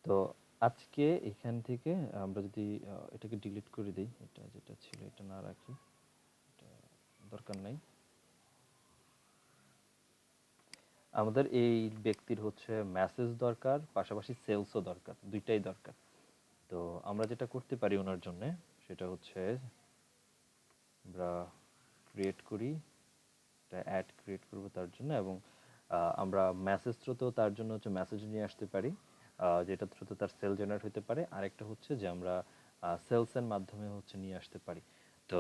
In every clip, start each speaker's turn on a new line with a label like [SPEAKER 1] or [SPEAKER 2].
[SPEAKER 1] তো আজকে এখান থেকে আমরা যদি এটাকে ডিলিট করে দিই, এটা যেটা ছিল এটা না রাখি, এটা দরকার নাই। আমাদের এই ব্যক্তির হচ্ছে মেসেজ দরকার, পাশাপাশি সেলসও দরকার, দুইটাই দরকার। তো আমরা যেটা করতে পারি ওনার জন্য সেটা হচ্ছে আমরা ক্রিয়েট করি, একটা অ্যাড ক্রিয়েট করব তার জন্য, এবং আমরা মেসেজ থ্রুতেও তার জন্য হচ্ছে মেসেজ নিয়ে আসতে পারি, যেটা থ্রুতে তার সেল জেনারেট হতে পারে। আরেকটা হচ্ছে যে আমরা সেলসের মাধ্যমে হচ্ছে নিয়ে আসতে পারি। তো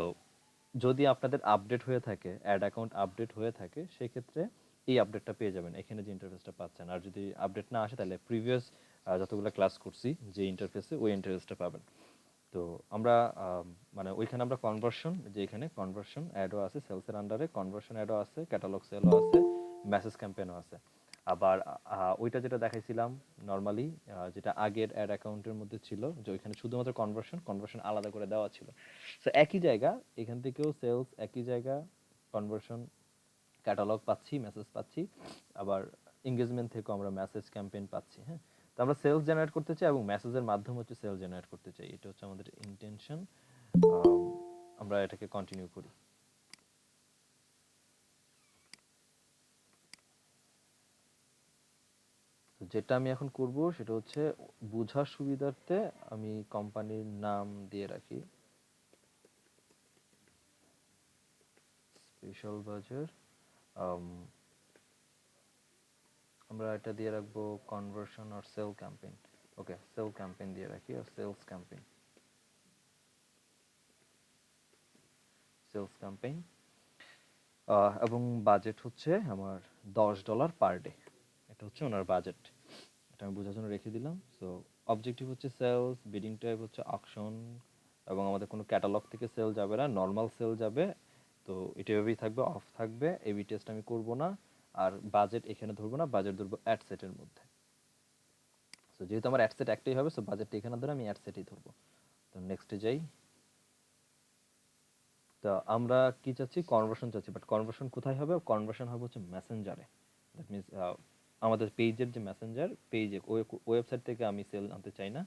[SPEAKER 1] যদি আপনাদের আপডেট হয়ে থাকে, অ্যাড অ্যাকাউন্ট আপডেট হয়ে থাকে, সেক্ষেত্রে এই আপডেটটা পেয়ে যাবেন, এখানে যে ইন্টারফেসটা পাচ্ছেন। আর যদি আপডেট না আসে তাহলে প্রিভিয়াস যতগুলো ক্লাস করছি যে ইন্টারফেসে, ওই ইন্টারফেসটা পাবেন। তো আমরা মানে ওইখানে আমরা কনভার্সন, যে এখানে কনভার্সন অ্যাডও আছে, সেলসের আন্ডারে কনভার্সন অ্যাডও আছে, ক্যাটালগ সেলও আছে, মেসেজ ক্যাম্পেইনও আছে। আবার ওইটা যেটা দেখাইছিলাম নর্মালি, যেটা আগের অ্যাড অ্যাকাউন্টের মধ্যে ছিল, যে ওইখানে শুধুমাত্র কনভার্সন কনভার্সন আলাদা করে দেওয়া ছিল। সো একই জায়গা, এখান থেকেও সেলস একই জায়গা, কনভার্সন, ক্যাটালগ পাচ্ছি, মেসেজ পাচ্ছি, আবার এঙ্গেজমেন্ট থেকেও আমরা মেসেজ ক্যাম্পেইন পাচ্ছি। হ্যাঁ, তো আমরা সেলস জেনারেট করতে চাই এবং মেসেজের মাধ্যমে হচ্ছে সেলস জেনারেট করতে চাই, এটা হচ্ছে আমাদের ইন্টেনশন। আমরা এটাকে কন্টিনিউ করি। তো যেটা আমি এখন করব সেটা হচ্ছে বোঝার সুবিধার্থে আমি কোম্পানির নাম দিয়ে রাখি, স্পেশাল বাজার। আমরা এটা দিয়ে রাখবো কনভার্সন আর সেল ক্যাম্পেইন। ওকে, সেল ক্যাম্পেইন দিয়ে রাখি, আর সেলস ক্যাম্পেইন, সেলস ক্যাম্পেইন। এবং বাজেট হচ্ছে আমার $10 পার ডে, এটা হচ্ছে ওনার বাজেট। এটা আমি বোঝার জন্য রেখে দিলাম। সো অবজেক্টিভ হচ্ছে সেলস, বিডিং টাইপ হচ্ছে অকশন, এবং আমাদের কোনো ক্যাটালগ থেকে সেল যাবে না, নর্মাল সেল যাবে। তো এটা এভাবেই থাকবে, অফ থাকবে, এবি টেস্ট আমি করব না। আর বাজেট এখানে ধরবো না, বাজেট ধরবো অ্যাড সেটের মধ্যে। সো যেহেতু আমার অ্যাড সেট একটাই হবে, সো বাজেটটা এখানে ধরে আমি অ্যাড সেটই ধরবো। তো নেক্সটে যাই। তো আমরা কি চাচ্ছি, কনভার্সন চাচ্ছি, বাট কনভার্সন কোথায় হবে? কনভার্সন হবে হচ্ছে মেসেঞ্জারে। দ্যাট মিনস আমাদের পেজের যে মেসেঞ্জার, পেজে ওয়েবসাইট থেকে আমি সেল আনতে চাই না,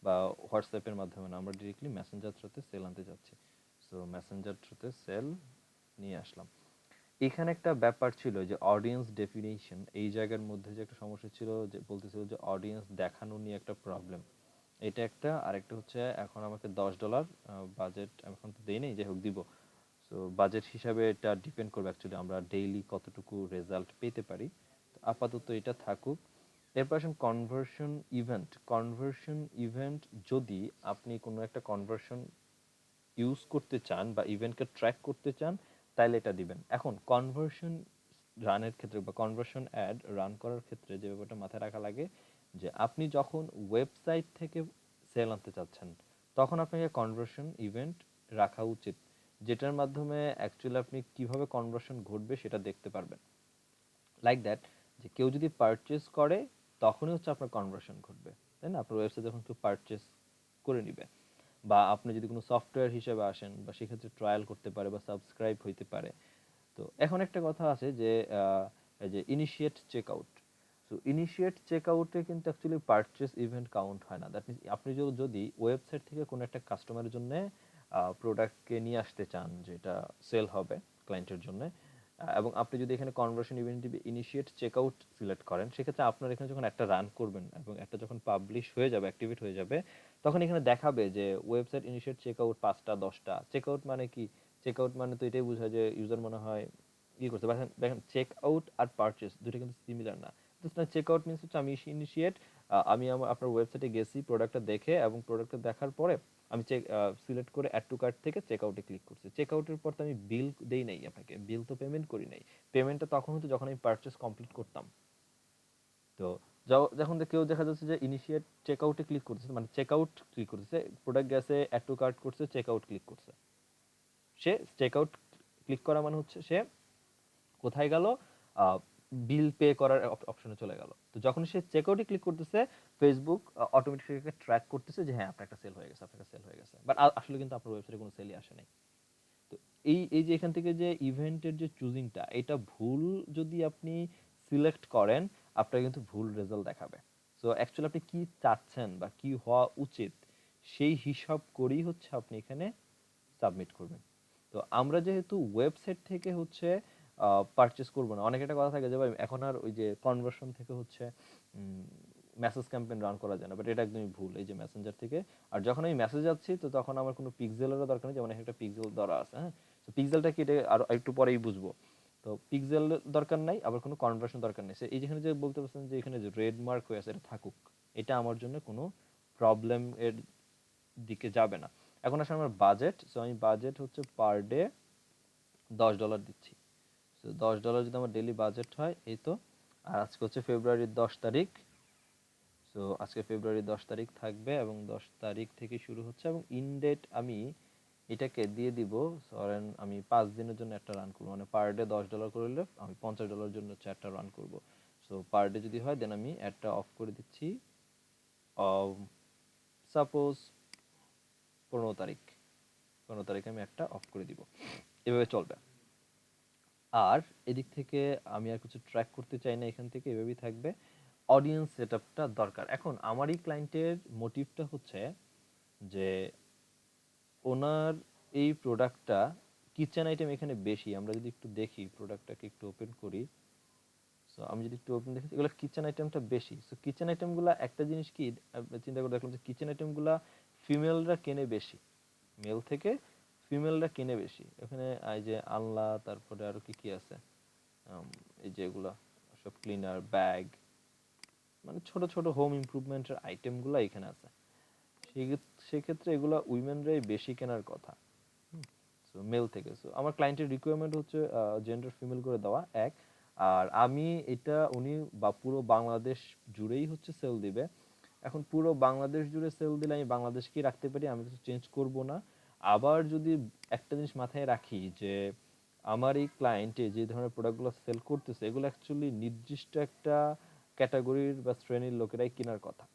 [SPEAKER 1] বা হোয়াটসঅ্যাপের মাধ্যমে না, আমরা ডিরেক্টলি মেসেঞ্জার থ্রুতে সেল আনতে চাচ্ছি। সো মেসেঞ্জার থ্রুতে সেল নিয়ে আসলাম। এখানে একটা ব্যাপার ছিল যে অডিয়েন্স ডেফিনেশন, এই জায়গার মধ্যে যে একটা সমস্যা ছিল, যে বলতেছিল যে অডিয়েন্স দেখানো নিয়ে একটা প্রবলেম, এটা একটা। আরেকটা হচ্ছে এখন আমাকে $10 বাজেট, আমি এখন তো দেই নেই, যাই হোক দিব। সো বাজেট হিসাবে এটা ডিপেন্ড করবে অ্যাকচুয়ালি আমরা ডেইলি কতটুকু রেজাল্ট পেতে পারি। তো আপাতত এটা থাকুক। এরপর আসেন কনভার্সন ইভেন্ট। কনভার্সন ইভেন্ট, যদি আপনি কোনো একটা কনভার্সন ইউজ করতে চান বা ইভেন্টকে ট্র্যাক করতে চান, তাহলে এটা দিবেন। এখন কনভার্সন রানের ক্ষেত্রে বা কনভার্সন অ্যাড রান করার ক্ষেত্রে যে ব্যাপারটা মাথায় রাখা লাগে, যে আপনি যখন ওয়েবসাইট থেকে সেল আনতে চাচ্ছেন, তখন আপনাকে কনভার্সন ইভেন্ট রাখা উচিত, যেটার মাধ্যমে অ্যাকচুয়ালি আপনি কিভাবে কনভার্সন ঘটবে সেটা দেখতে পারবেন। লাইক দ্যাট, যে কেউ যদি পারচেস করে তখনই হচ্ছে আপনার কনভার্সন ঘটবে, তাই না? আপনার ওয়েবসাইট যখন কেউ পারচেস করে নিবে, বা আপনি যদি কোনো সফটওয়্যার হিসেবে আসেন, বা সেক্ষেত্রে ট্রায়াল করতে পারে বা সাবস্ক্রাইব হইতে পারে। তো এখন একটা কথা আছে যে এই যে ইনিশিয়েট চেকআউট। সো ইনিশিয়েট চেকআউটে কিন্তু অ্যাকচুয়ালি পারচেস ইভেন্ট কাউন্ট হয় না। দ্যাট মিনস আপনি যদি ওয়েবসাইট থেকে কোনো একটা কাস্টমারের জন্য প্রোডাক্টকে নিয়ে আসতে চান যেটা সেল হবে ক্লায়েন্টের জন্য, এবং আপনি যদি এখানে conversion event initiate checkout select করেন, সেক্ষেত্রে আপনার এখানে যখন একটা রান করবেন এবং একটা যখন পাবলিশ হয়ে যাবে, অ্যাক্টিভেট হয়ে যাবে, তখন এখানে দেখাবে যে ওয়েবসাইট ইনিশিয়েট চেকআউট 5টা 10টা। চেকআউট মানে কি? চেকআউট মানে তো এটাই বোঝায় যে ইউজার মনে হয় ই করতে দেখেন, দেখেন চেক আউট আর পারচেস দুটো কিন্তু সিমিলার না। চেক আউট মিনস হচ্ছে আমি ইনিশিয়েট, আমি আমার আপনার ওয়েবসাইটে গেছি প্রোডাক্টটা দেখে, এবং প্রোডাক্টটা দেখার পরে আমি চেক সিলেক্ট করে অ্যাড টু কার্ট থেকে চেক আউটে ক্লিক করছি। চেক আউটের পর তো আমি বিল দেই নাই আপনাকে, বিল তো পেমেন্ট করি নাই। পেমেন্টটা তখন হতো যখন আমি পারচেস কমপ্লিট করতাম। তো যখন কেউ দেখা যাচ্ছে যে ইনিশিয়েট চেক আউটে ক্লিক করতেছে, মানে চেক আউট ক্লিক করতেছে, প্রোডাক্ট গেছে, অ্যাড টু কার্ট করছে, চেক আউট ক্লিক করছে, সে চেক আউট ক্লিক করা মানে হচ্ছে সে কোথায় গেল? বিল পে করার অপশনে চলে গেল। তো যখন সে চেকআউটে ক্লিক করতেছে, ফেসবুক অটোমেটিক্যালি ট্র্যাক করতেছে যে হ্যাঁ আপনার একটা সেল হয়ে গেছে, আপনার একটা সেল হয়ে গেছে, বাট আসলে কিন্তু আপনার ওয়েবসাইটে কোনো সেলই আসে নাই। তো এই যে এখান থেকে যে ইভেন্টের যে চুজিংটা, এটা ভুল যদি আপনি সিলেক্ট করেন, আপনার কিন্তু ভুল রেজাল্ট দেখাবে। সো অ্যাকচুয়ালি আপনি কি চাচ্ছেন বা কি হওয়া উচিত সেই হিসাব করেই হচ্ছে আপনি এখানে সাবমিট করবেন। তো আমরা যেহেতু ওয়েবসাইট থেকে হচ্ছে পারচেজ করব না, অনেক একটা কথা থাকে যে ভাই এখন আর ওই যে কনভার্সন থেকে হচ্ছে মেসেজ ক্যাম্পেইন রান করা যায় না, বাট এটা একদমই ভুল। এই যে মেসেঞ্জার থেকে আর যখন আমি মেসেজ যাচ্ছি তো তখন আমার কোনো পিক্সেলেরও দরকার নেই, যেমন একটা পিক্সেল ধরা আছে, হ্যাঁ। তো পিক্সেলটা কি এটা আর একটু পরেই বুঝবো। তো পিক্সেল দরকার নাই, আবার কোনো কনভার্সন দরকার নেই। এই যেখানে যে বলতে পারছেন যে এখানে যে রেড মার্ক হয়ে আছে এটা থাকুক, এটা আমার জন্য কোনো প্রবলেম এর দিকে যাবে না। এখন আসলে আমার বাজেট, সো আমি বাজেট হচ্ছে পার ডে $10 দিচ্ছি। সো $10 যদি আমার ডেইলি বাজেট হয়, এই তো। আর আজকে হচ্ছে ফেব্রুয়ারির 10 তারিখ। সো আজকে ফেব্রুয়ারির 10 তারিখ থাকবে এবং 10 তারিখ থেকে শুরু হচ্ছে এবং ইন ডেট আমি এটাকে দিয়ে দিব। ধরেন আমি 5 দিনের জন্য একটা রান করবো, মানে পার ডে $10 করলে আমি $50 জন্য হচ্ছে একটা রান করব। সো পার ডে যদি হয় দেন আমি একটা অফ করে দিচ্ছি সাপোজ 15 তারিখ। 15 তারিখে আমি একটা অফ করে দিব, এভাবে চলবে। আর এদিক থেকে আমি আর কিছু ট্র্যাক করতে চাই না, এখান থেকে এভাবেই থাকবে। অডিয়েন্স সেটআপটা দরকার। এখন আমার এই ক্লায়েন্টের মোটিভটা হচ্ছে যে ওনার এই প্রোডাক্টটা কিচেন আইটেম এখানে বেশি। আমরা যদি একটু দেখি প্রোডাক্টটাকে একটু ওপেন করি, সো আমি যদি একটু ওপেন দেখি এগুলো কিচেন আইটেমটা বেশি। সো কিচেন আইটেমগুলো একটা জিনিস কি চিন্তা করে দেখলাম যে কিচেন আইটেমগুলো ফিমেলরা কেনে বেশি, মেল থেকে ফিমেলরা কেনে বেশি। এখানে এই যে আনলা, তারপরে আরো কি কি আছে, এই যে এগুলা সব ক্লিনার ব্যাগ, মানে ছোট ছোট হোম ইমপ্রুভমেন্টের আইটেমগুলো এখানে আছে। সেক্ষেত্রে এগুলা উইমেনরাই বেশি কেনার কথা, সো মেল থেকে। সো আমার ক্লায়েন্টের রিকোয়ারমেন্ট হচ্ছে জেন্ডার ফিমেল করে দেওয়া এক। আর আমি এটা উনি বা পুরো বাংলাদেশ জুড়েই হচ্ছে সেল দিবে। এখন পুরো বাংলাদেশ জুড়ে সেল দিলে আমি বাংলাদেশকেই রাখতে পারি, আমি কিছু চেঞ্জ করব না। আবার যদি একটা জিনিস মাথায় রাখি যে আমার এই ক্লায়েন্টে যে ধরনের প্রোডাক্টগুলো সেল করতেছে এগুলো অ্যাকচুয়ালি নির্দিষ্ট একটা ক্যাটাগরির বা শ্রেণীর লোকেরাই কেনার কথা।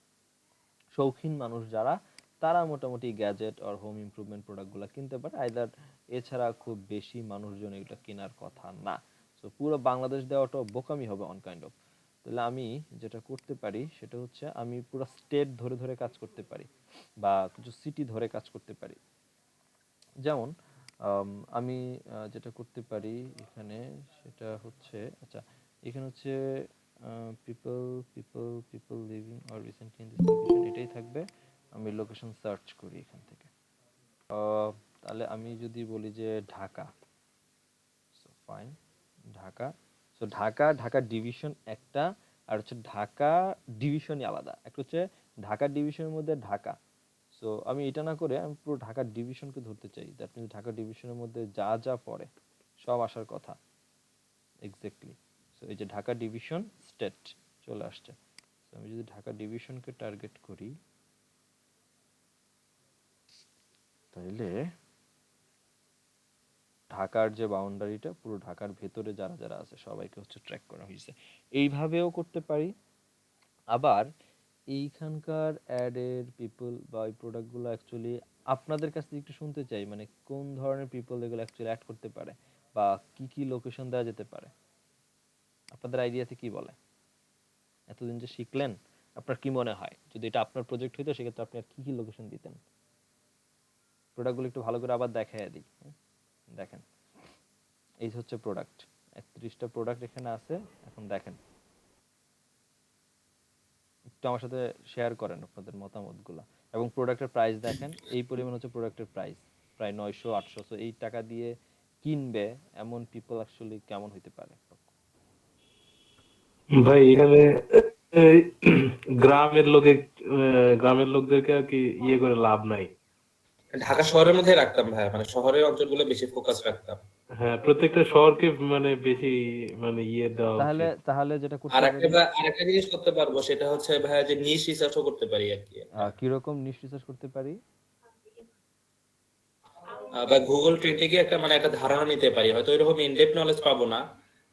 [SPEAKER 1] শৌখিন মানুষ যারা, তারা মোটামুটি গ্যাজেট আর হোম ইমপ্রুভমেন্ট প্রোডাক্টগুলো কিনতে পারে আইদার। এছাড়া খুব বেশি মানুষজন এগুলো কেনার কথা না। সো পুরো বাংলাদেশ দেওয়াটাও বোকামি হবে অন কাইন্ড অফ। তাহলে আমি যেটা করতে পারি সেটা হচ্ছে আমি পুরো স্টেট ধরে ধরে কাজ করতে পারি বা কিছু সিটি ধরে কাজ করতে পারি। যেমন আমি যেটা করতে পারি এখানে সেটা হচ্ছে, আচ্ছা এখানে হচ্ছে people people people living or recently in this location, এটাই থাকবে। আমি লোকেশন সার্চ করি এখান থেকে। তাহলে আমি যদি বলি যে Dhaka, so fine, Dhaka. So Dhaka, Dhaka division একটা, আর হচ্ছে ঢাকা ডিভিশনই আলাদা। একটা হচ্ছে ঢাকা ডিভিশনের মধ্যে ঢাকা। সো আমি এটা না করে আমি পুরো ঢাকা ডিভিশনকে ধরতে চাই। দ্যাট মিনস ঢাকা ডিভিশনের মধ্যে যা যা পড়ে সব আসার কথা এক্স্যাক্টলি। সো এই যে ঢাকা ডিভিশন স্টেট চলে আসছে। সো আমি যদি ঢাকা ডিভিশনকে টার্গেট করি তাহলে ঢাকার যে বাউন্ডারিটা পুরো ঢাকার ভেতরে যারা যারা আছে সবাইকে হচ্ছে ট্র্যাক করা হয়েছে। এইভাবেও করতে পারি। আবার এইখানকার অ্যাডের পিপল বা এই প্রোডাক্টগুলো অ্যাকচুয়ালি আপনাদের কাছ থেকে একটু শুনতে চাই, মানে কোন ধরনের পিপল এগুলো অ্যাকচুয়ালি অ্যাড করতে পারে বা কি কি লোকেশন দেওয়া যেতে পারে। আপনাদের আইডিয়াতে কি বলে? এতদিন যে শিখলেন, আপনার কি মনে হয় যদি এটা আপনার প্রজেক্ট হইতো সেক্ষেত্রে আপনি আর কি কি লোকেশন দিতেন? প্রোডাক্টগুলো একটু ভালো করে আবার দেখাইয়া দিই। দেখেন, এই হচ্ছে প্রোডাক্ট, 31টা প্রোডাক্ট এখানে আছে। এখন দেখেন, একটু আমার সাথে শেয়ার করেন আপনাদের মতামতগুলো। এবং প্রোডাক্টের প্রাইস দেখেন, এই পরিমাণ হচ্ছে প্রোডাক্টের প্রাইস, প্রায় 900-800। সো এই টাকা দিয়ে কিনবে এমন পিপল অ্যাকচুয়ালি কেমন হইতে পারে?
[SPEAKER 2] ভাই এখানে এই গ্রামের লোকে গ্রামের লোকদেরকে আর কি ইয়ে করে লাভ নাই।
[SPEAKER 3] ঢাকা শহরের মধ্যে রাখতাম ভাই, মানে শহরের অঞ্চলগুলো বেশি ফোকাস রাখতাম।
[SPEAKER 2] হ্যাঁ, প্রত্যেকটা শহরকে মানে বেশি মানে ইয়ে দেওয়া
[SPEAKER 1] তাহলে
[SPEAKER 2] উচিত।
[SPEAKER 1] তাহলে যেটা
[SPEAKER 3] আর
[SPEAKER 1] করতে
[SPEAKER 3] একটা
[SPEAKER 1] পারি,
[SPEAKER 3] আরেকটা জিনিস করতে পারবো, সেটা হচ্ছে ভাই যে নিশ রিসার্চও করতে পারি আর কি একটা।
[SPEAKER 1] কিরকম নিশ রিসার্চ করতে পারি?
[SPEAKER 3] বা গুগল ট্রেন্ডে গিয়ে একটা মানে একটা ধারণা নিতে পারি, হয়তো এরকম ইনডেপথ নলেজ পাবো না,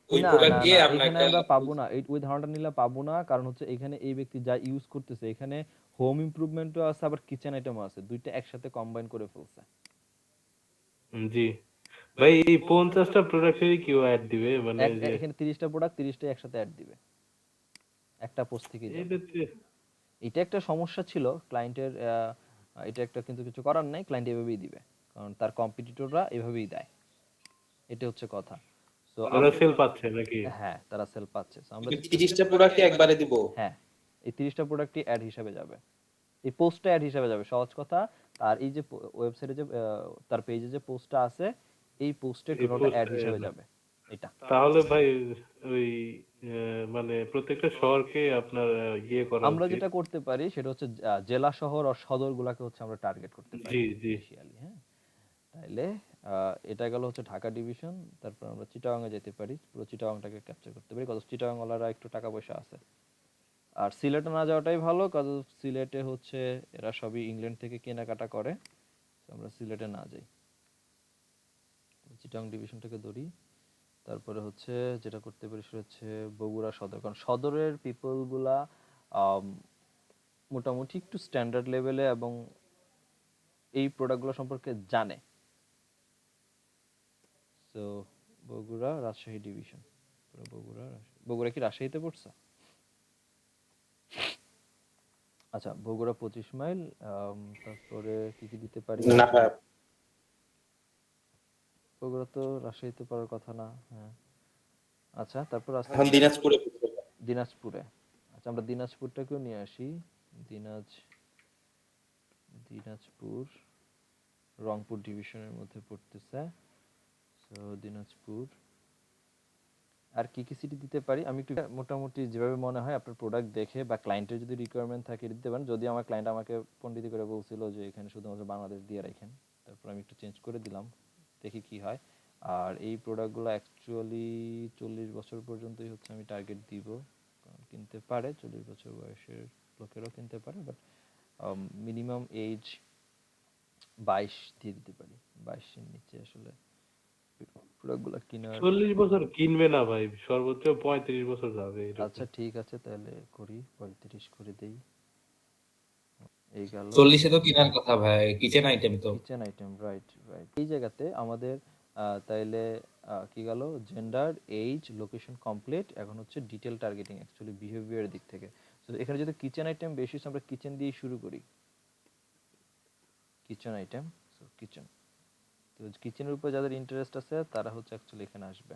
[SPEAKER 3] ওই
[SPEAKER 1] না
[SPEAKER 3] প্রোডাক্ট
[SPEAKER 1] না
[SPEAKER 3] দিয়ে
[SPEAKER 1] না,
[SPEAKER 3] আমরা
[SPEAKER 1] এখানে
[SPEAKER 3] একটা।
[SPEAKER 1] আমরা পাবো না, এই ওই ধারণাটা নিলে পাবো না। কারণ হচ্ছে এখানে এই ব্যক্তি যা ইউজ করতেছে, এখানে হোম ইমপ্রুভমেন্টও আছে আবার কিচেন আইটেমও আছে, দুইটা একসাথে কম্বাইন করে ফেলছে।
[SPEAKER 2] জি ভাই, এই 50টা প্রোডাক্টেরই কেউ অ্যাড দিবে মানে যে
[SPEAKER 1] এখানে 30টা প্রোডাক্ট, 30টাই একসাথে অ্যাড দিবে একটা পোস্ট থেকে যাবে।
[SPEAKER 2] এটাতে
[SPEAKER 1] এটা একটা সমস্যা ছিল ক্লায়েন্টের, এটা একটা কিন্তু কিছু করার নাই, ক্লায়েন্ট এভাবেই দিবে, কারণ তার কম্পিটিটররা এভাবেই দেয়, এটা হচ্ছে কথা। সো
[SPEAKER 2] ওরা সেল পাচ্ছে নাকি?
[SPEAKER 1] হ্যাঁ, তারা সেল পাচ্ছে। So আমরা
[SPEAKER 3] 30টা প্রোডাক্ট একবারে দিব?
[SPEAKER 1] হ্যাঁ, এই 30টা প্রোডাক্টই অ্যাড হিসাবে যাবে, এই পোস্টটা অ্যাড হিসাবে যাবে, সহজ কথা। আর এই যে ওয়েবসাইটে যে তার পেজে যে পোস্টটা আছে, এই পোস্টে
[SPEAKER 2] এই
[SPEAKER 1] টোটালটা
[SPEAKER 2] পোস্ট
[SPEAKER 1] অ্যাড হিসাবে যাবে এটা।
[SPEAKER 2] তাহলে ভাই ওই মানে প্রত্যেকটা শহরকে আপনার ইয়ে করা
[SPEAKER 1] আমরা
[SPEAKER 2] উচিত।
[SPEAKER 1] যেটা করতে পারি সেটা হচ্ছে জেলা শহর আর সদরগুলোকে হচ্ছে আমরা টার্গেট করতে পারি
[SPEAKER 2] জি জি।
[SPEAKER 1] ইনিশিয়ালি, হ্যাঁ। তাইলে এটা গেল হচ্ছে ঢাকা ডিভিশন, তারপর আমরা চিটাগাংয়ে যেতে পারি, পুরো চিটাগাংটাকে ক্যাপচার করতে পারি, কত চিটাগাংওয়ালারা একটু টাকা পয়সা আছে। আর সিলেটে না যাওয়াটাই ভালো, কারণ সিলেটে হচ্ছে এরা সবই ইংল্যান্ড থেকে কেনাকাটা করে। তো আমরা সিলেটে না যাই, চিটাগাং ডিভিশনটাকে ধরি। তারপরে হচ্ছে যেটা করতে পারি সেটা হচ্ছে বগুড়া সদর, কারণ সদরের পিপলগুলা আম, মোটামুটি একটু স্ট্যান্ডার্ড লেভেলে এবং এই প্রোডাক্টগুলো সম্পর্কে জানে। সো বগুড়া রাজশাহী ডিভিশন, বগুড়া কি রাজশাহীতে পড়ছে? আচ্ছা, বগুড়া 25 মাইল। তারপরে কি কি দিতে পারি?
[SPEAKER 3] না ভাই,
[SPEAKER 1] বগুড়া তো রাজশাহীতে পড়ার কথা না, হ্যাঁ। আচ্ছা, তারপর আস্তে
[SPEAKER 3] এখন
[SPEAKER 1] আস্তে
[SPEAKER 3] দিনাজপুরে করতে হবে।
[SPEAKER 1] দিনাজপুরে। আচ্ছা, আমরা দিনাজপুরটাকেও নিয়ে আসি। দিনাজপুর রংপুর ডিভিশনের মধ্যে পড়তেছে। সো দিনাজপুর। আর কি কি সিটি দিতে পারি আমি একটু মোটামুটি যেভাবে মনে হয় আপনার প্রোডাক্ট দেখে বা ক্লায়েন্টের যদি রিকোয়ারমেন্ট থাকে এটা দিতে পারেন। যদি আমার ক্লায়েন্ট আমাকে পণ্ডিতি করে বলছিল যে এখানে শুধুমাত্র বাংলাদেশ দিয়ে রাখেন, তারপর আমি একটু চেঞ্জ করে দিলাম, দেখি কি হয়। আর এই প্রোডাক্টগুলো অ্যাকচুয়ালি 40 বছর পর্যন্তই হচ্ছে আমি টার্গেট দিব, কারণ কিনতে পারে 40 বছর বয়সের লোকেরাও কিনতে পারে, বাট মিনিমাম এজ 22 দিয়ে দিতে পারি। 22-এর নিচে আসলে প্রোডাক্টগুলো কেনার।
[SPEAKER 2] 40 বছর কিনবে না ভাই, সর্বোচ্চ 35 বছর যাবে এরকম।
[SPEAKER 1] আচ্ছা ঠিক আছে, তাহলে করি 35 করে দেই। এই গেল
[SPEAKER 3] 40-এ তো কেনার কথা ভাই, কিচেন আইটেম তো।
[SPEAKER 1] Kitchen item, right right. এই জায়গাতে আমাদের তাইলে কি গেল, জেন্ডার, এইজ, লোকেশন কমপ্লিট। এখন হচ্ছে ডিটেল টার্গেটিং অ্যাকচুয়ালি বিহেভিয়ারের দিক থেকে। তো এখানে যদি কিচেন আইটেম বেশি হচ্ছে, আমরা কিচেন দিয়ে শুরু করি। Kitchen item, so kitchen. তো কিচেনের উপর যাদের ইন্টারেস্ট আছে তারা হচ্ছে অ্যাকচুয়ালি এখানে আসবে।